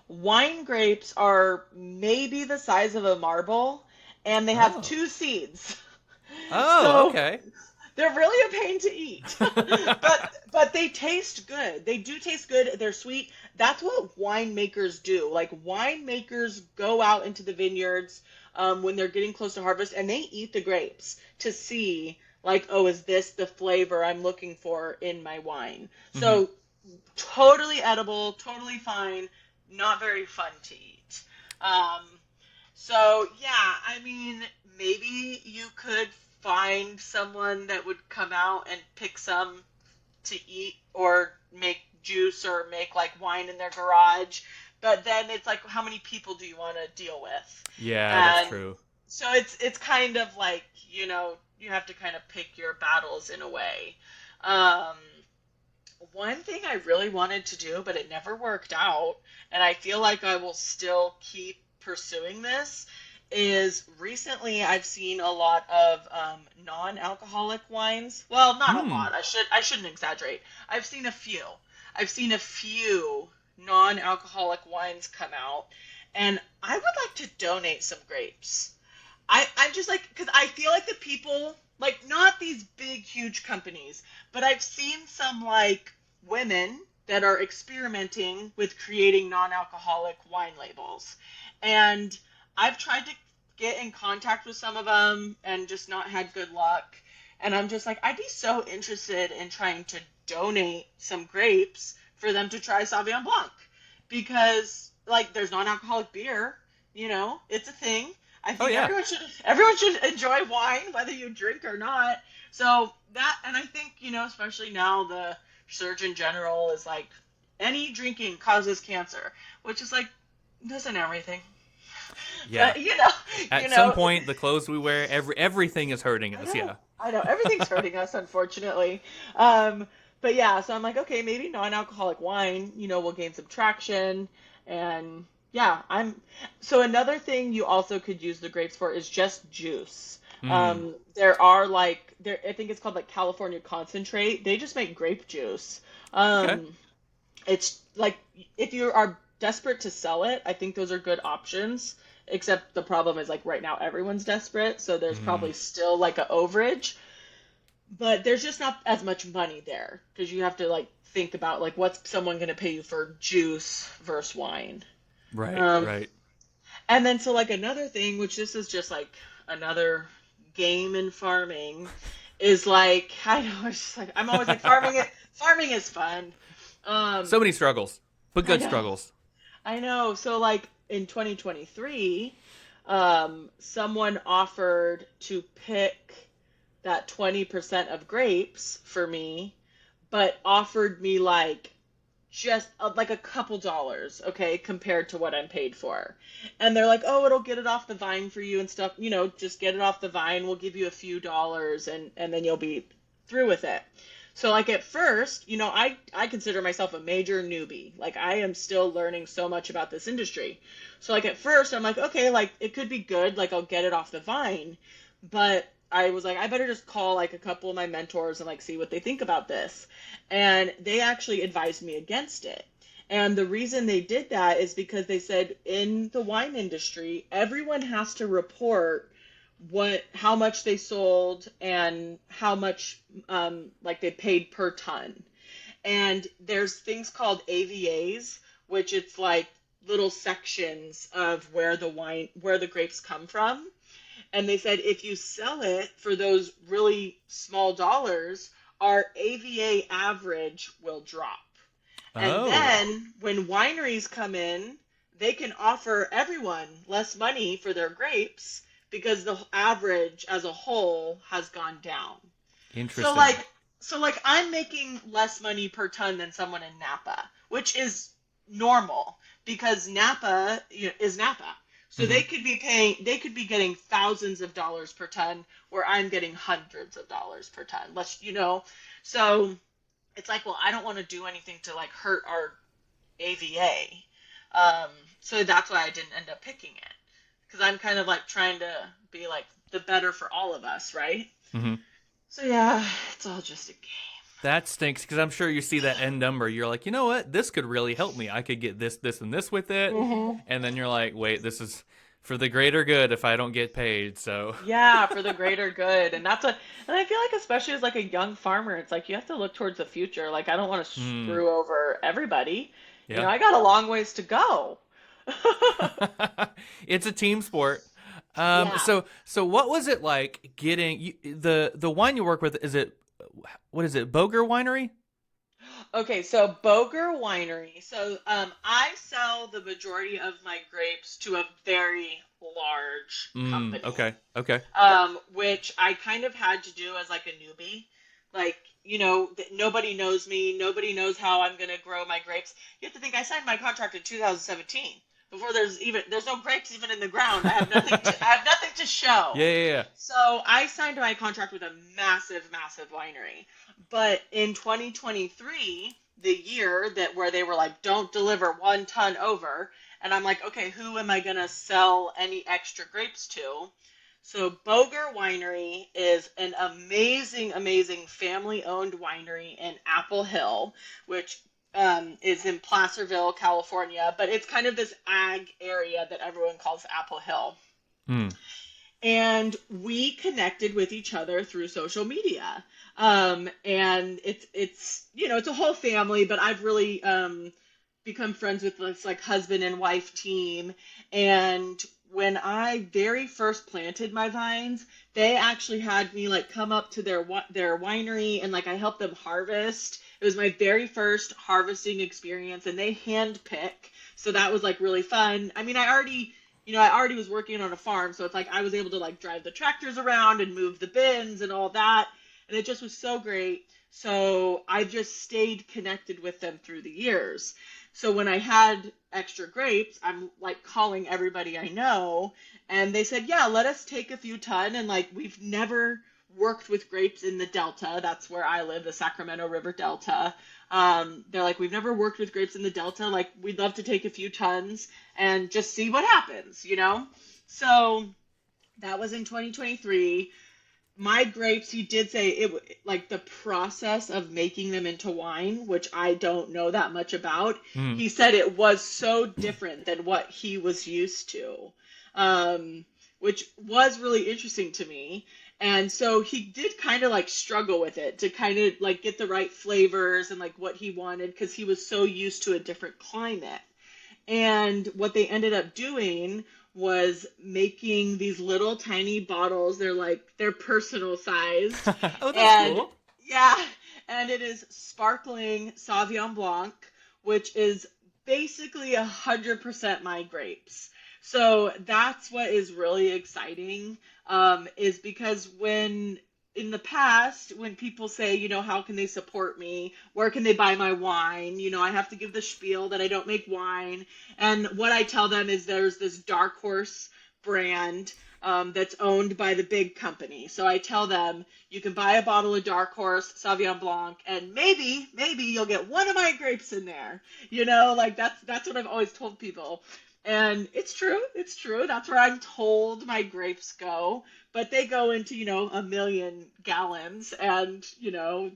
Wine grapes are maybe the size of a marble, and they have Oh. two seeds. Oh, So okay. they're really a pain to eat. But they taste good. They do taste good. They're sweet. That's what winemakers do. Like winemakers go out into the vineyards when they're getting close to harvest and they eat the grapes to see like, oh, is this the flavor I'm looking for in my wine? Hmm. So totally edible, totally fine, not very fun to eat. Um, so yeah, I mean, maybe you could find someone that would come out and pick some to eat or make juice or make like wine in their garage. But then it's like, how many people do you want to deal with? Yeah, that's And true. so it's kind of like, you have to kind of pick your battles in a way. Um, One thing I really wanted to do, but it never worked out, and I feel like I will still keep pursuing this, is recently I've seen a lot of non-alcoholic wines. Well, not a Hmm. lot. I shouldn't exaggerate. I've seen a few. I've seen a few non-alcoholic wines come out, and I would like to donate some grapes. I'm just like, because I feel like the people, like, not these big, huge companies, but I've seen some, like, women that are experimenting with creating non alcoholic wine labels. And I've tried to get in contact with some of them and just not had good luck. And I'm just like, I'd be so interested in trying to donate some grapes for them to try Sauvignon Blanc because, like, there's non alcoholic beer, it's a thing. I Oh think yeah. everyone should enjoy wine, whether you drink or not. So that, and I think especially now the Surgeon General is like, any drinking causes cancer, which is like, doesn't everything? Yeah. But you At some know, point the clothes we wear, everything is hurting I us, know, yeah. I know, everything's hurting us, unfortunately. Um, but yeah, so I'm like, okay, maybe non-alcoholic wine, will gain some traction, and yeah, So another thing you also could use the grapes for is just juice. Hmm. There are like there, I think it's called like California concentrate. They just make grape juice. Okay. Um, it's like if you are desperate to sell it, I think those are good options. Except the problem is like right now everyone's desperate, so there's Hmm. probably still like a overage, but there's just not as much money there because you have to like think about like what's someone going to pay you for juice versus wine. Right, Um, right. and then so like another thing, which this is just like another game in farming, is like I know it's just like I'm always like farming is fun. Um, So many struggles, but I good know. struggles. I know. So like in 2023, someone offered to pick that 20% of grapes for me, but offered me like just like a couple dollars, okay, compared to what I'm paid for. And they're like, "Oh, it'll get it off the vine for you and stuff. Just get it off the vine. We'll give you a few dollars and then you'll be through with it." So like at first, I consider myself a major newbie. Like I am still learning so much about this industry. So like at first, I'm like, "Okay, like it could be good. Like I'll get it off the vine." But I was like, I better just call like a couple of my mentors and like see what they think about this. And they actually advised me against it. And the reason they did that is because they said in the wine industry, everyone has to report how much they sold and how much like they paid per ton. And there's things called AVAs, which it's like little sections of where the grapes come from. And they said if you sell it for those really small dollars, our AVA average will drop. And Oh, then when wineries come in, they can offer everyone less money for their grapes because the average as a whole has gone down. So interesting. like so like I'm making less money per ton than someone in Napa, which is normal because Napa is Napa. So Hmm. they could be getting thousands of dollars per ton where I'm getting hundreds of dollars per ton. So it's like, well, I don't want to do anything to like hurt our AVA. So that's why I didn't end up picking it because I'm kind of like trying to be like the better for all of us, right? Hmm. So yeah, it's all just a game. That stinks because I'm sure you see that end number. You're like, you know what? This could really help me. I could get this, this, and this with it. Hmm. And then you're like, wait, this is for the greater good if I don't get paid. So, Yeah, for the greater good. And I feel like especially as like a young farmer, it's like you have to look towards the future. Like I don't want to hmm, screw over everybody. yeah. I got a long ways to go. It's a team sport. Yeah. So what was it like getting the wine you work with? Is it what is it? Boger Winery? Okay, so Boger Winery. So I sell the majority of my grapes to a very large company, Okay, okay. which I kind of had to do as like a newbie. Like, nobody knows me. Nobody knows how I'm going to grow my grapes. You have to think I signed my contract in 2017. Before there's no grapes even in the ground. I have nothing to show. Yeah, yeah, yeah. So I signed my contract with a massive, massive winery. But in 2023, the year that where they were like, don't deliver 1 ton over, and I'm like, okay, who am I gonna sell any extra grapes to? So Boger Winery is an amazing, amazing family-owned winery in Apple Hill, which is in Placerville, California, but it's kind of this ag area that everyone calls Apple Hill. Hmm. And we connected with each other through social media. And it's a whole family, but I've really become friends with this like husband and wife team. And when I very first planted my vines, they actually had me like come up to their winery and like I helped them harvest. It was my very first harvesting experience, and they hand pick, so that was like really fun. I mean, I already was working on a farm, so it's like I was able to like drive the tractors around and move the bins and all that, and it just was so great. So I've just stayed connected with them through the years. So when I had extra grapes, I'm like calling everybody I know, and they said, "Yeah, let us take a few ton." And like we've never worked with grapes in the Delta. That's where I live, the Sacramento River Delta. They're like, "We've never worked with grapes in the Delta. Like, we'd love to take a few tons and just see what happens?" So that was in 2023. My grapes, he did say like the process of making them into wine, which I don't know that much about. Hmm. He said it was so different than what he was used to, um, which was really interesting to me. And so he did kind of like struggle with it to kind of like get the right flavors and like what he wanted because he was so used to a different climate. And what they ended up doing was making these little tiny bottles. They're personal sized. Oh, that's And cool. yeah, and it is sparkling Sauvignon Blanc, which is basically 100% my grapes. So that's what is really exciting, is because when in the past, when people say, how can they support me? Where can they buy my wine? I have to give the spiel that I don't make wine. And what I tell them is there's this Dark Horse brand that's owned by the big company. So I tell them you can buy a bottle of Dark Horse Sauvignon Blanc, and maybe you'll get one of my grapes in there. Like that's what I've always told people. And it's true. It's true. That's where I'm told my grapes go. But they go into, a million gallons and,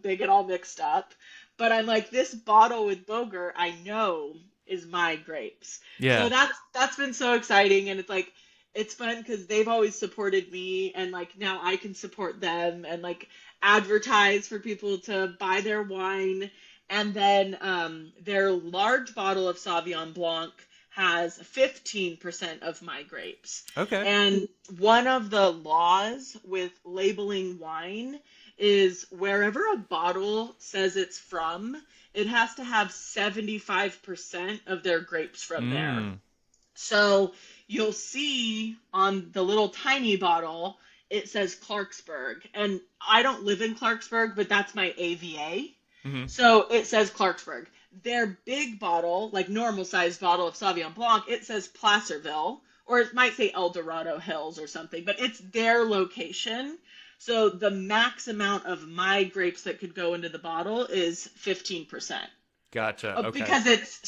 they get all mixed up. But I'm like, this bottle with Boger, I know is my grapes. Yeah. So that's been so exciting. And it's like, it's fun because they've always supported me. And like, now I can support them and like advertise for people to buy their wine. And then their large bottle of Sauvignon Blanc has 15% of my grapes. Okay. And one of the laws with labeling wine is wherever a bottle says it's from, it has to have 75% of their grapes from there. So you'll see on the little tiny bottle, it says Clarksburg. And I don't live in Clarksburg, but that's my AVA. Mm-hmm. So it says Clarksburg. Their big bottle, like normal sized bottle of Sauvignon Blanc, it says Placerville, or it might say El Dorado Hills or something, but it's their location. So the max amount of my grapes that could go into the bottle is 15%. Gotcha. Okay. Because it's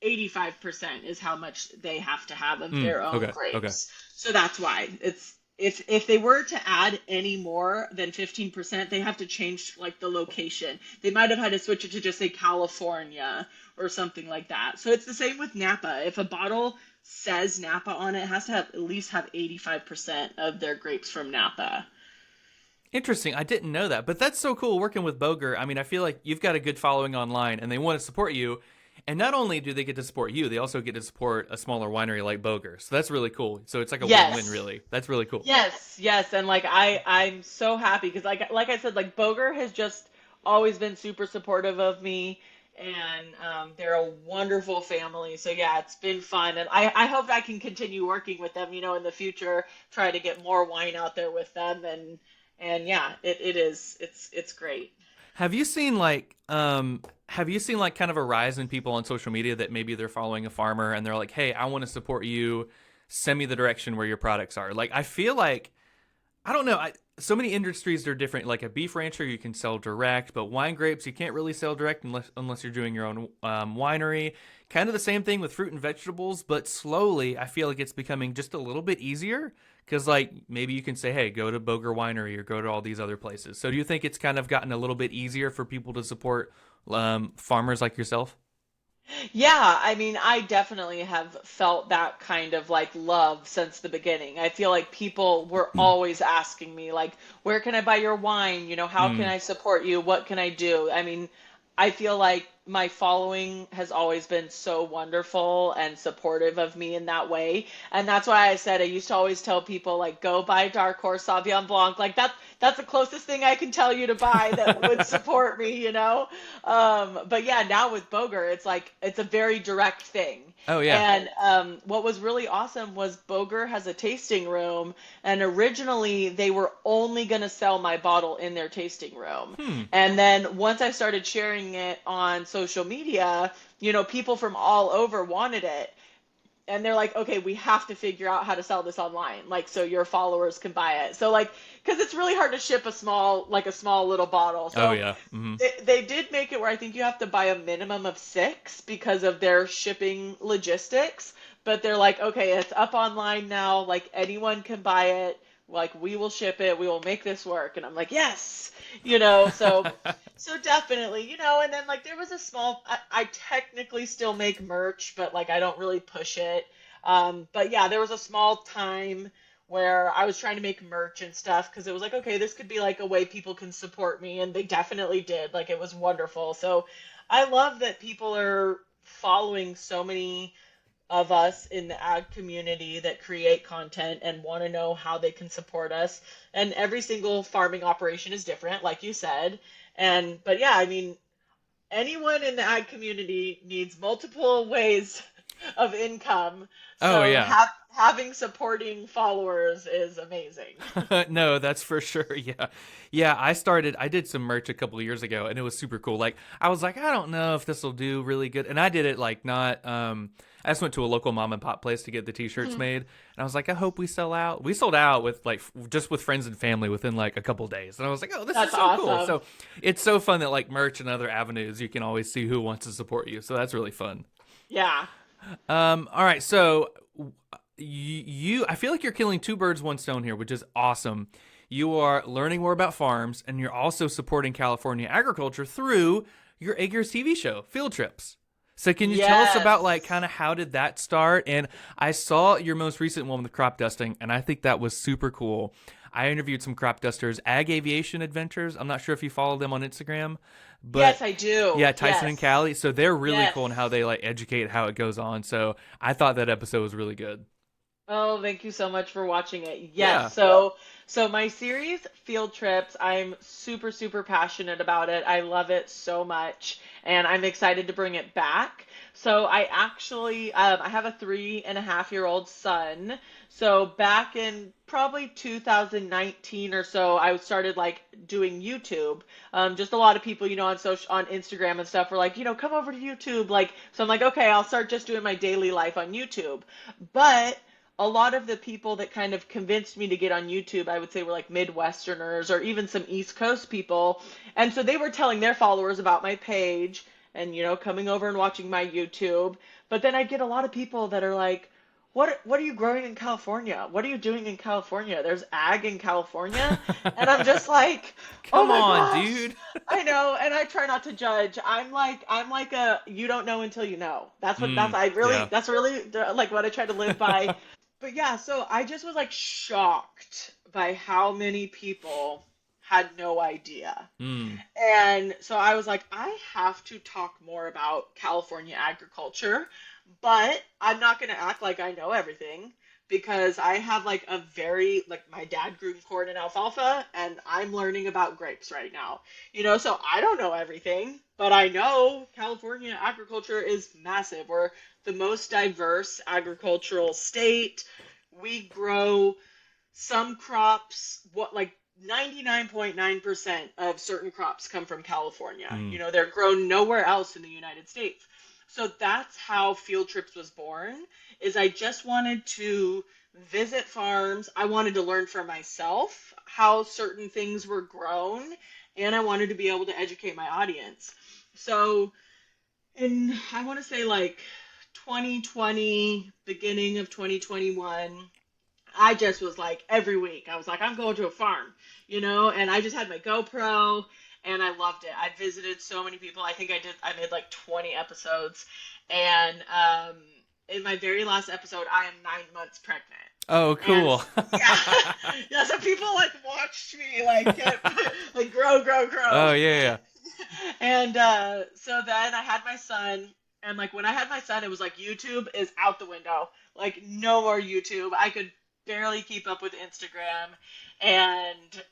85% is how much they have to have of their own grapes. Okay. So that's why it's if they were to add any more than 15%, they have to change like the location. They might have had to switch it to just say California or something like that. So it's the same with Napa. If a bottle says Napa on it, it has to have at least have 85% of their grapes from Napa. Interesting. I didn't know that, but that's so cool working with Boger. I mean, I feel like you've got a good following online and they want to support you. And not only do they get to support you, they also get to support a smaller winery like Boger. So that's really cool. So it's like a win-win, really. That's really cool. Yes. And like I'm so happy because like I said, like Boger has just always been super supportive of me, and they're a wonderful family. So yeah, it's been fun, and I hope I can continue working with them, in the future, try to get more wine out there with them, and yeah, it's great. Have you seen like kind of a rise in people on social media that maybe they're following a farmer and they're like, hey, I want to support you. Send me the direction where your products are. Like, I feel like, I don't know. So many industries are different. Like a beef rancher, you can sell direct, but wine grapes, you can't really sell direct unless you're doing your own winery. Kind of the same thing with fruit and vegetables, but slowly I feel like it's becoming just a little bit easier. Because, like, maybe you can say, hey, go to Boger Winery or go to all these other places. So do you think it's kind of gotten a little bit easier for people to support farmers like yourself? Yeah, I mean, I definitely have felt that kind of like love since the beginning. I feel like people were always asking me, like, where can I buy your wine? How can I support you? What can I do? I mean, I feel like my following has always been so wonderful and supportive of me in that way. And that's why I said I used to always tell people like go buy Dark Horse Sauvignon Blanc. Like that's the closest thing I can tell you to buy that would support me. But yeah, now with Boger, it's like it's a very direct thing. Oh yeah. And what was really awesome was Boger has a tasting room, and originally they were only going to sell my bottle in their tasting room. And then once I started sharing it on social media, people from all over wanted it. And they're like, okay, we have to figure out how to sell this online, like, so your followers can buy it. So like, because it's really hard to ship a small little bottle. So oh yeah. Mm-hmm. They did make it where I think you have to buy a minimum of 6 because of their shipping logistics. But they're like, okay, it's up online now. Like anyone can buy it. Like we will ship it. We will make this work. And I'm like, yes, so definitely, and then like there was a small, I technically still make merch, but like I don't really push it. But yeah, there was a small time where I was trying to make merch and stuff because it was like, okay, this could be like a way people can support me. And they definitely did. Like it was wonderful. So I love that people are following so many of us in the ag community that create content and want to know how they can support us. And every single farming operation is different, like you said. But yeah, I mean, anyone in the ag community needs multiple ways of income. So oh yeah. having supporting followers is amazing. No, that's for sure. Yeah. Yeah, I did some merch a couple of years ago and it was super cool. Like I was like, I don't know if this will do really good. And I did it like not I just went to a local mom and pop place to get the t-shirts Mhm. made and I was like, I hope we sell out. We sold out with like just with friends and family within like a couple days. And I was like, "Oh, this is That's so cool." awesome. So, it's so fun that like merch and other avenues you can always see who wants to support you. So that's really fun. Yeah. All right, so I feel like you're killing two birds, one stone here, which is awesome. You are learning more about farms, and you're also supporting California agriculture through your Egg Years TV show, Field Trips. So can you tell us about like Yes. kind of how did that start? And I saw your most recent one with crop dusting, and I think that was super cool. I interviewed some crop dusters, Ag Aviation Adventures. I'm not sure if you follow them on Instagram, but Yes, I do. yeah, Tyson and Yes. Callie. So they're really Yes. cool in how they like educate how it goes on. So I thought that episode was really good. Oh, thank you so much for watching it. Yeah. Yes. So my series Field Trips, I'm super passionate about it. I love it so much, and I'm excited to bring it back. So I actually I have a 3.5-year-old son. So back in probably 2019 or so, I started like doing YouTube. Just a lot of people, on on Instagram and stuff were like, come over to YouTube. Like, so I'm like, okay, I'll start just doing my daily life on YouTube. But a lot of the people that kind of convinced me to get on YouTube, I would say, were like Midwesterners or even some East Coast people. And so they were telling their followers about my page and, coming over and watching my YouTube. But then I get a lot of people that are like, what are you growing in California? What are you doing in California? There's ag in California? And I'm just like, oh Come my on, gosh. dude. I know, and I try not to judge. I'm like a you don't know until you know. Mm, yeah. That's really like what I try to live by. But yeah, so I just was like shocked by how many people had no idea. Mm, And so I was like, I have to talk more about California agriculture, but I'm not going to act like I know everything because I have like like my dad grew corn and alfalfa, and I'm learning about grapes right now. So I don't know everything, but I know California agriculture is massive. We're the most diverse agricultural state. We grow some crops, what like 99.9% of certain crops come from California. mm. They're grown nowhere else in the United States. So that's how Field Trips was born, is I just wanted to visit farms. I wanted to learn for myself how certain things were grown, and I wanted to be able to educate my audience. So in I want to say like 2020, beginning of 2021, I just was like every week, I was like, I'm going to a farm, and I just had my GoPro and I loved it. I visited so many people. I made like 20 episodes. And in my very last episode, I am 9 months pregnant. Oh, And cool. yeah, yeah, so people like watched me like get, like grow. Oh, yeah, yeah. And so then I had my son, and like when I had my son, it was like YouTube is out the window. Like no more YouTube. I could barely keep up with Instagram. And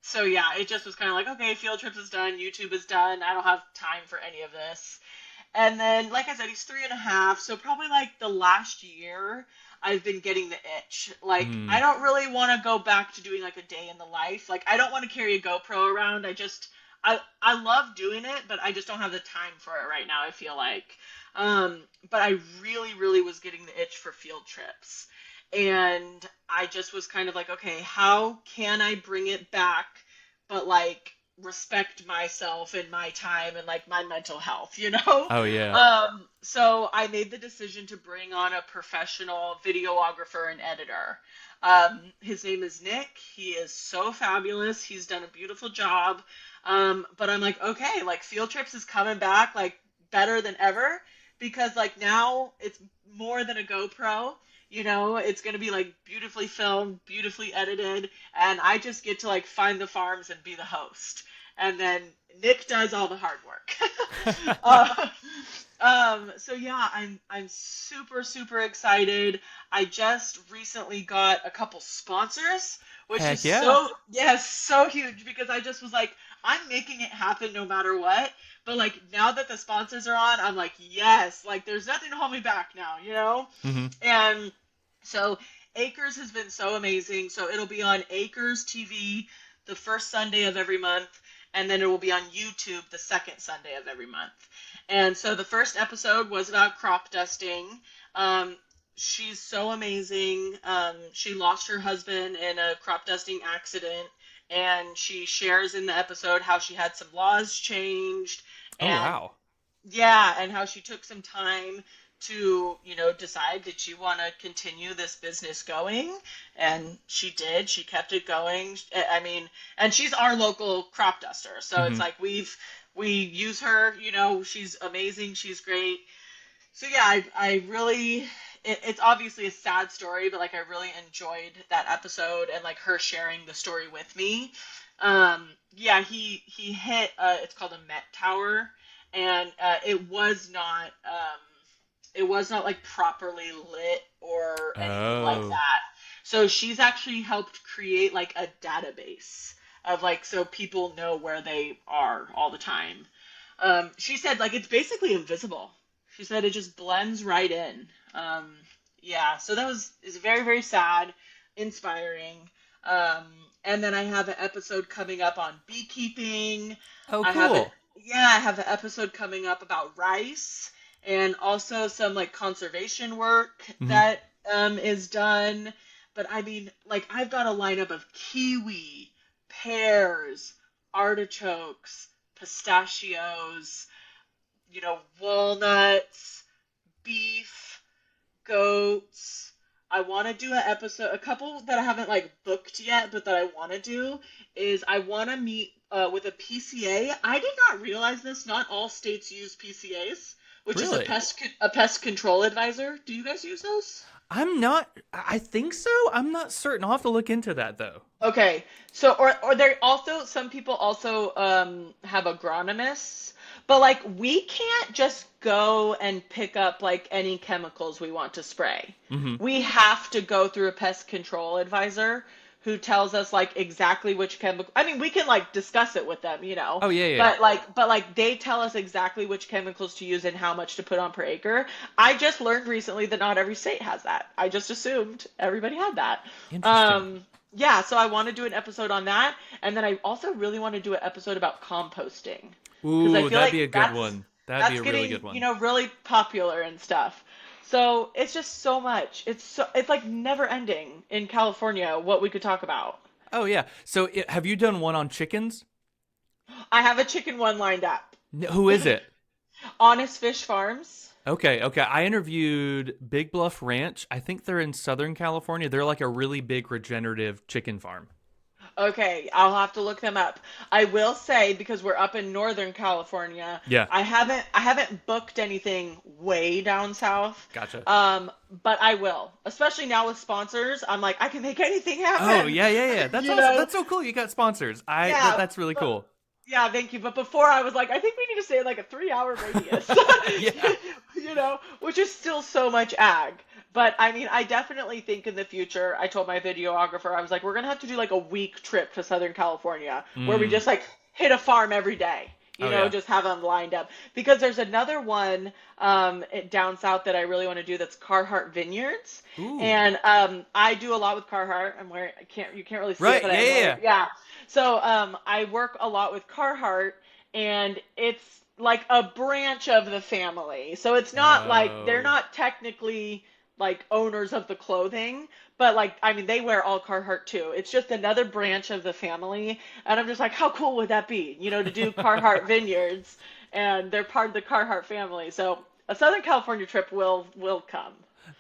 so yeah, it just was kind of like, okay, Field Trips is done, YouTube is done. I don't have time for any of this. And then, like I said, he's 3.5, so probably like the last year, I've been getting the itch. Like, I Mm, don't really want to go back to doing like a day in the life. Like, I don't want to carry a GoPro around. I love doing it, but I just don't have the time for it right now, I feel like. But I really was getting the itch for field trips. And I just was kind of like, okay, how can I bring it back, but like respect myself and my time and like my mental health, you know? oh, yeah. So I made the decision to bring on a professional videographer and editor. His name is Nick. He is so fabulous. He's done a beautiful job. But I'm like, okay, like Field Trips is coming back like better than ever because like now it's more than a GoPro. It's going to be like beautifully filmed, beautifully edited, and I just get to like find the farms and be the host. And then Nick does all the hard work. uh, so yeah, I'm super excited. I just recently got a couple sponsors, which is Heck yeah. so yes, so huge because I just was like, I'm making it happen no matter what. But like now that the sponsors are on, I'm like, yes, like there's nothing to hold me back now, Hmm. And So Acres has been so amazing. So it'll be on Acres TV the first Sunday of every month, and then it will be on YouTube the second Sunday of every month. And so the first episode was about crop dusting. Um, she's so amazing. She lost her husband in a crop dusting accident, and she shares in the episode how she had some laws changed, Oh and wow. yeah, and how she took some time to, decide that she want to continue this business going, and she did. She kept it going. I mean, and she's our local crop duster, so it's Hmm. like we use her. She's amazing. She's great. So yeah, I really. It's obviously a sad story, but like I really enjoyed that episode and like her sharing the story with me. Yeah, he hit. It's called a Met Tower, and it was not like properly lit or anything like Oh. that. So she's actually helped create like a database of like so people know where they are all the time. She said like it's basically invisible. She said it just blends right in. Um, yeah, so that was is very very sad, inspiring. Um, and then I have an episode coming up on beekeeping. Oh, I have it. cool. Yeah, I have an episode coming up about rice and also some like conservation work Hmm. that is done. But I mean, like I've got a lineup of kiwi, pears, artichokes, pistachios, walnuts, beef, goats. I want to do a couple that I haven't like booked yet, but that I want to do is I want to meet with a PCA. I did not realize this. Not all states use PCAs, which is a Really? pest control advisor. Do you guys use those? I'm not. I think so. I'm not certain. I'll have to look into that though. Okay. So or there also some people also have agronomists, but like we can't just go and pick up like any chemicals we want to spray. Hmm. We have to go through a pest control advisor who tells us like exactly which chemical. I mean, we can like discuss it with them, Oh yeah, yeah. but like they tell us exactly which chemicals to use and how much to put on per acre. I just learned recently that not every state has that. I just assumed everybody had that. Interesting. Yeah, so I want to do an episode on that, and then I also really want to do an episode about composting because I Ooh, feel that'd be like a good that's one. That'd be that's a really good getting, one. really popular and stuff. So it's just so much. It's like never ending in California what we could talk about. Oh yeah. So have you done one on chickens? I have a chicken one lined up. Who is it? Honest Fish Farms. Okay, okay. I interviewed Big Bluff Ranch. I think they're in Southern California. They're like a really big regenerative chicken farm. Okay, I'll have to look them up. I will say because we're up in Northern California, Yeah, I haven't booked anything way down south. gotcha. But I will. Especially now with sponsors, I'm like I can make anything Oh happen. yeah, yeah, yeah. That's You awesome. know? That's so cool. You got sponsors. Yeah, That's really but cool. yeah, thank you. But before I was like, I think we need to stay in like a 3 hour radius. Yeah. Which is still so much ag. But I mean, I definitely think in the future, I told my videographer, I was like, we're gonna have to do like a week trip to Southern California where we Mm. just like hit a farm every day. Oh yeah. Just have them lined up. Because there's another one down south that I really want to do that's Carhart Vineyards. Ooh. And I do a lot with Carhart. I'm wearing, you can't really see it, Right. but Yeah, I'm yeah, wearing, yeah. yeah. So I work a lot with Carhartt, and it's like a branch of the family. So it's not like they're Oh. not technically like owners of the clothing, but like I mean they wear all Carhartt too. It's just another branch of the family, and I'm just like, how cool would that be? To do Carhart Vineyards, and they're part of the Carhart family. So a Southern California trip will come.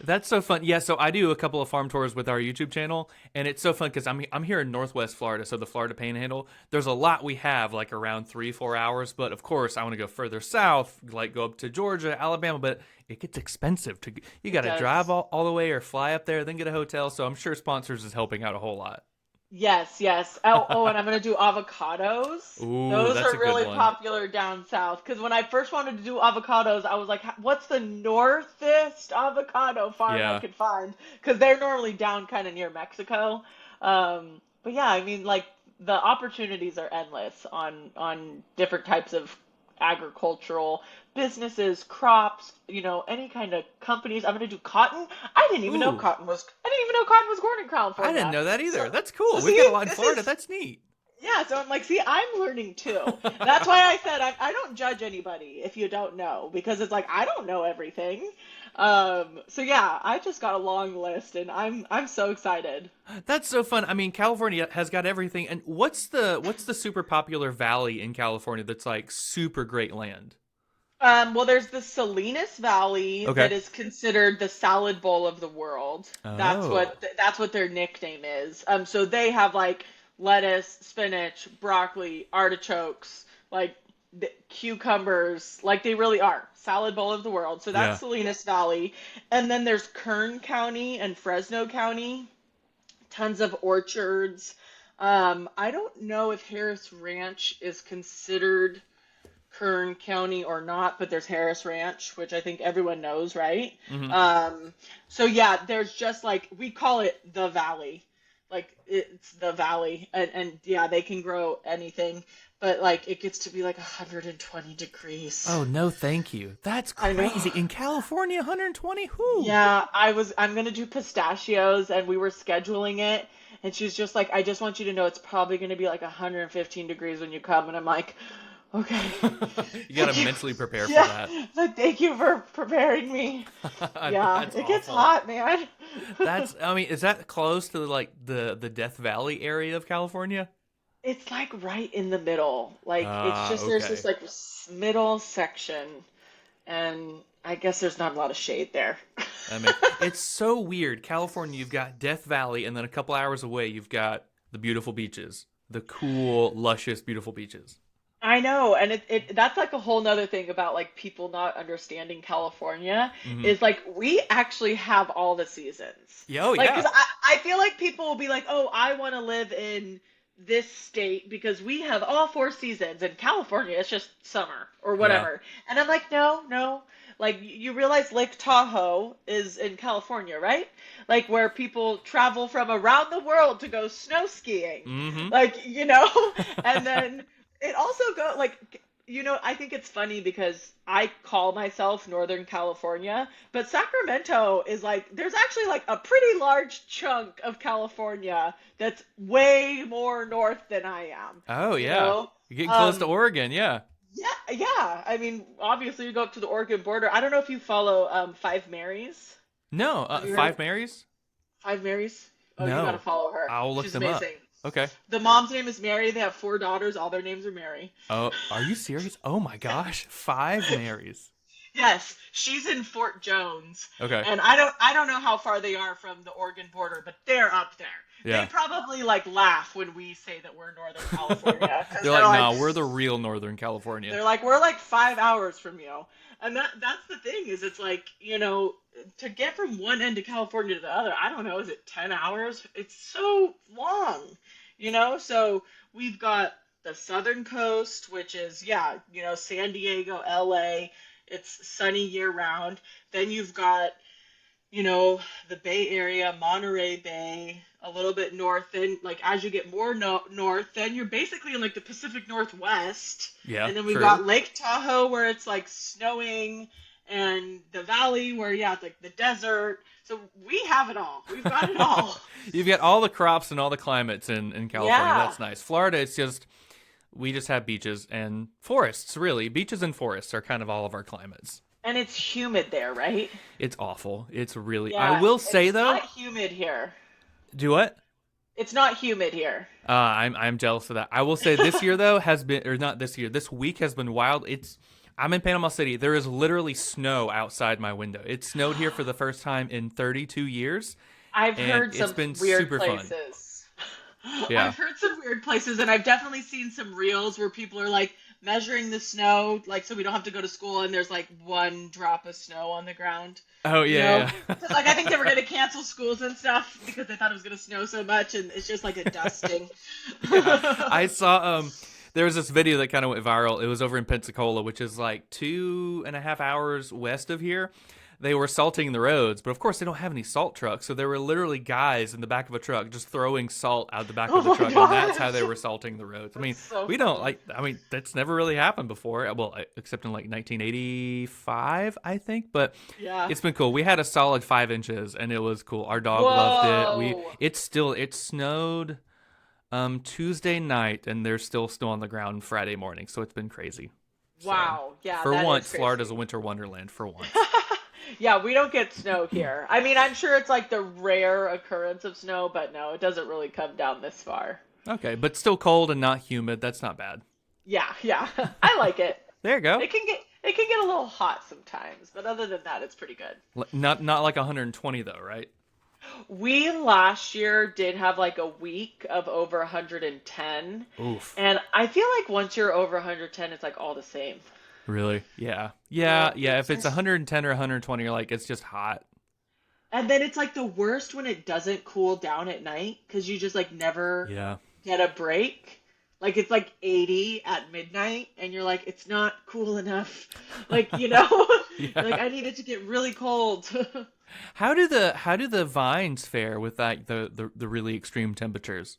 That's so fun. Yeah, so I do a couple of farm tours with our YouTube channel, and it's so fun because I'm here in Northwest Florida, so the Florida Panhandle. There's a lot we have like around 3 4 hours, but of course I want to go further south, like go up to Georgia, Alabama, but it gets expensive to. You It got to drive does. all the way or fly up there, then get a hotel. So I'm sure sponsors is helping out a whole lot. Yes, yes. Oh, and I'm gonna do avocados. Ooh, Those that's are a good really one. popular down south. Because when I first wanted to do avocados, I was like, what's the northest avocado farm I Yeah. could find? Because they're normally down kind of near Mexico. But yeah, I mean, like the opportunities are endless on different types of agricultural businesses, crops, any kind of companies. I'm going to do cotton. Ooh, I didn't even know cotton was grown in I didn't California. know that So, either. That's so cool. We've got see, a lot in this Florida. is That's neat. yeah, so I'm like, see, I'm learning too. That's why I said I don't judge anybody if you don't know, because it's like I don't know everything. So yeah, I just got a long list, and I'm so excited. That's so fun. I mean, California has got everything. And what's the super popular valley in California that's like super great land? Well, there's the Salinas Valley that Okay. is considered the salad bowl of the world. Oh. That's what their nickname is. So they have like lettuce, spinach, broccoli, artichokes, like cucumbers, like they really are salad bowl of the world. So that's Yeah. Salinas Valley, and then there's Kern County and Fresno County, tons of orchards. I don't know if Harris Ranch is considered Kern County or not, but there's Harris Ranch, which I think everyone knows, right? Hmm. So yeah, there's just like we call it the valley, like it's the valley, and yeah, they can grow anything, but like it gets to be like 120 degrees. Oh, no, thank you. That's I know. crazy. In California, 120? Whoo. Yeah, I'm gonna do pistachios, and we were scheduling it, and she's just like, I just want you to know it's probably gonna be like 115 degrees when you come, and I'm like, okay. You got Thank to you. mentally prepare for Yeah, that. but thank you for preparing me. Yeah, That's it gets awful. hot, man. I mean, is that close to like the Death Valley area of California? It's like right in the middle. Like it's Ah, just there's this okay. like middle section, and I guess there's not a lot of shade there. It's so weird. California, you've got Death Valley, and then a couple hours away, you've got the beautiful beaches, the cool, luscious, beautiful beaches. I know, and it that's like a whole nother thing about like people not understanding California Hmm. is like we actually have all the seasons. Yeah, oh Like, yeah, because I feel like people will be like, oh, I want to live in this state because we have all four seasons. In California, it's just summer or yeah. whatever. And I'm like, no, no. Like, you realize Lake Tahoe is in California, right? Like, where people travel from around the world to go snow skiing. Hmm. Like, and then it also go like I think it's funny because I call myself Northern California, but Sacramento is like there's actually like a pretty large chunk of California that's way more north than I am, Oh you yeah, know? you're getting close to Um Oregon. Yeah. yeah, yeah. I mean, obviously you go up to the Oregon border. I don't know if you follow Five Marys. No, Have you heard of Five Marys? Five Marys? Oh, you gotta No, follow her. I'll look She's them up. amazing. Okay. The mom's name is Mary. They have four daughters. All their names are Mary. Oh, are you serious? Oh my gosh, Five Marys. Yes, she's in Fort Jones, Okay. and I don't know how far they are from the Oregon border, but they're up there. They Yeah. probably like laugh when we say that we're Northern California because They're like, no, we're the real Northern California. they're like we're like 5 hours from you, and that's the thing is it's like to get from one end of California to the other. I don't know, is it 10 hours? It's so long, So we've got the southern coast, which is yeah, San Diego, LA. It's sunny year round. Then you've got, the Bay Area, Monterey Bay, a little bit north. Then, like, as you get more north, then you're basically in, like, the Pacific Northwest. Yeah, And then we've true. got Lake Tahoe, where it's, like, snowing, and the valley, where, yeah, it's, like, the desert. So we have it all. We've got it all. You've got all the crops and all the climates in California. Yeah. That's nice. Florida, it's just we just have beaches and forests, really. Beaches and forests are kind of all of our climates. And it's humid there, right? It's awful. It's really. I Yeah. will say It's though, not humid here. do what? It's not humid here. I'm jealous of that. I will say this year though has been, or not this year. This week has been wild. I'm in Panama City. There is literally snow outside my window. It snowed here for the first time in 32 years, I've and heard it's some been weird super fun. places. Yeah. I've heard some weird places, and I've definitely seen some reels where people are like measuring the snow, like so we don't have to go to school, and there's like one drop of snow on the ground. Oh You know, yeah, yeah. 'Cause, like I think they were gonna cancel schools and stuff because they thought it was gonna snow so much, and it's just like a dusting. Yeah. I saw there was this video that kind of went viral. It was over in Pensacola, which is like 2.5 hours west of here. they were salting the roads, but of course they don't have any salt trucks, so there were literally guys in the back of a truck just throwing salt out the back Oh of the my truck, and that's how they gosh. were salting the roads. I That's mean, so we don't funny. like. I mean, that's never really happened before. Well, except in like 1985, I think. But Yeah. it's been cool. We had a solid 5 inches, and it was cool. Our dog loved it. Whoa. It snowed Tuesday night, and there's still snow on the ground Friday morning, so it's been crazy. So Wow. Yeah, for that is once, Florida's a crazy. winter wonderland. For once. Yeah, we don't get snow here. I mean, I'm sure it's like the rare occurrence of snow, but no, it doesn't really come down this far. Okay, but still cold and not humid. That's not bad. Yeah, yeah. I like it. There you go. It can get a little hot sometimes, but other than that, it's pretty good. Not like 120 though, right? We last year did have like a week of over 110, Oof. and I feel like once you're over 110, it's like all the same. Really? Yeah. Yeah, Yeah, yeah. it's If it's just, 110 or 120, you're like, it's just hot. and then it's like the worst when it doesn't cool down at night because you just like never Yeah. get a break. Like it's like 80 at midnight, and you're like, it's not cool enough. Like, you're like, Yeah. I need it to get really cold. How do the vines fare with like the really extreme temperatures?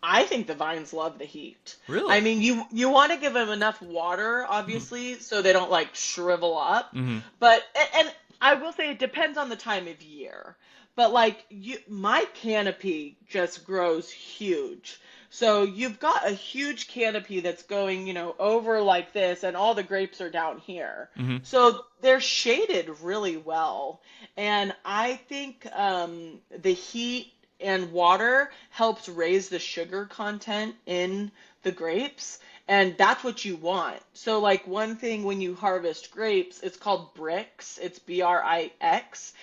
I think the vines love the heat. I Really? mean, you want to give them enough water, obviously, so they don't like shrivel up. Mm-hmm. But and I will say it depends on the time of year. But like my canopy just grows huge. So you've got a huge canopy that's going, over like this, and all the grapes are down here. Mm-hmm. So they're shaded really well. And I think the heat and water helps raise the sugar content in the grapes, and that's what you want. So like one thing when you harvest grapes, it's called brix. It's Brix.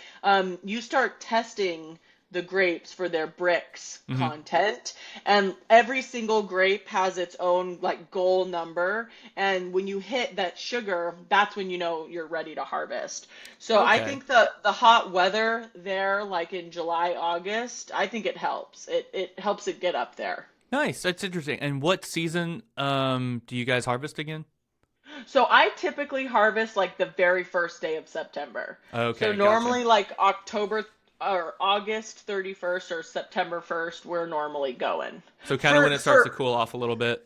You start testing the grapes for their brix Mm-hmm. content, and every single grape has its own like goal number, and when you hit that sugar, that's when you know you're ready to harvest. So I Okay. think the hot weather there, like in July, August, I think it helps. It helps it get up there. Nice. That's interesting. And what season do you guys harvest again? So I typically harvest like the very first day of September. So Okay, gotcha. normally like October or August 31st or September 1st, we're normally going. So kind of when For it starts to for cool off a little bit.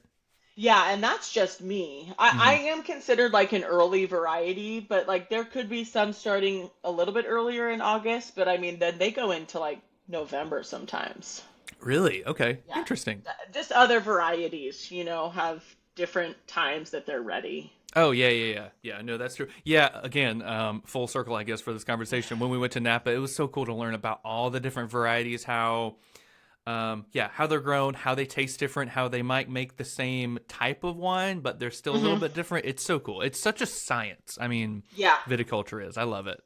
Yeah, and that's just me. I Mm-hmm. am considered like an early variety, but like there could be some starting a little bit earlier in August, but I mean then they go into like November sometimes. Really? Okay. Yeah. Interesting. Just other varieties, have different times that they're ready. Oh yeah, yeah, yeah, yeah. No, that's true. Yeah, again, full circle, I guess, for this conversation. When we went to Napa, it was so cool to learn about all the different varieties, how they're grown, how they taste different, how they might make the same type of wine, but they're still a little Hmm. bit different. It's so cool. It's such a science. I mean, Yeah. viticulture is. I love it.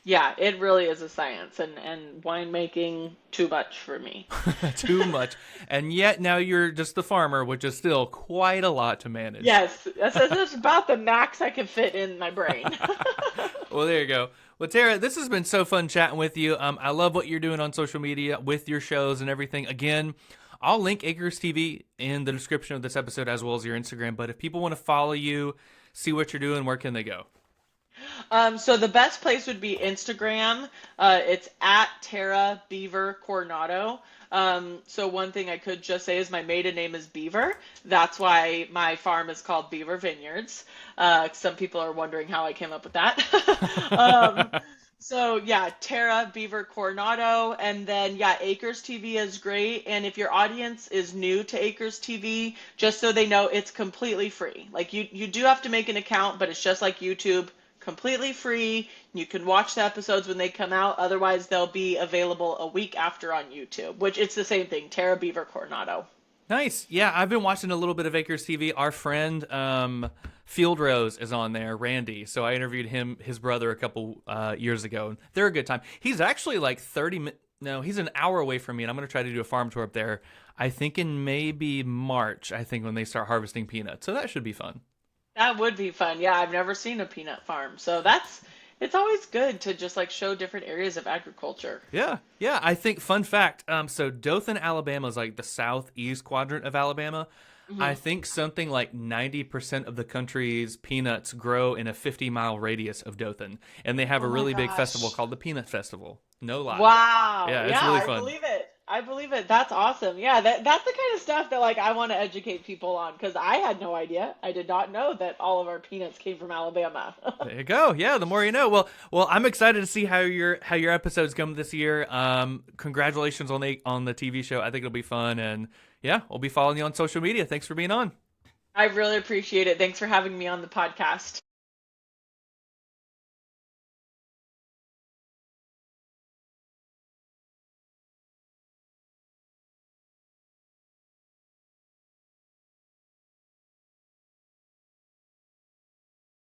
Yeah, it really is a science, and winemaking too much for me. Too much, and yet now you're just the farmer, which is still quite a lot to manage. Yes, that's about the max I can fit in my brain. Well, there you go. Well, Tara, this has been so fun chatting with you. I love what you're doing on social media with your shows and everything. Again, I'll link Acres TV in the description of this episode as well as your Instagram. But if people want to follow you, see what you're doing, where can they go? So the best place would be Instagram. It's at Terra Beaver Coronado. So one thing I could just say is my maiden name is Beaver. That's why my farm is called Beaver Vineyards. Some people are wondering how I came up with that. um, so yeah, Terra Beaver Coronado, and then yeah, Acres TV is great. And if your audience is new to Acres TV, just so they know, it's completely free. Like you do have to make an account, but it's just like YouTube, completely free. You can watch the episodes when they come out. Otherwise, they'll be available a week after on YouTube, which it's the same thing. Terra Beaver Coronado. Nice. Yeah, I've been watching a little bit of Acres TV. Our friend Field Rose is on there, Randy. So I interviewed his brother a couple years ago. They're a good time. He's actually like 30 minutes. No, he's an hour away from me, and I'm going to try to do a farm tour up there. I think in maybe March, I think when they start harvesting peanuts. So that should be fun. That would be fun. Yeah, I've never seen a peanut farm. So it's always good to just like show different areas of agriculture. Yeah, yeah. I think fun fact. So Dothan, Alabama is like the southeast quadrant of Alabama. I think something like 90% of the country's peanuts grow in a 50-mile radius of Dothan. And they have Oh a my really big festival gosh. called the Peanut Festival. No lie. Wow. Yeah, it's Yeah, really I fun. believe it. I believe it. That's awesome. Yeah, that's the kind of stuff that like I want to educate people on because I had no idea. I did not know that all of our peanuts came from Alabama. There you go. Yeah, the more you know. Well, I'm excited to see how your episodes come this year. Congratulations on the TV show. I think it'll be fun, and yeah, we'll be following you on social media. Thanks for being on. I really appreciate it. Thanks for having me on the podcast.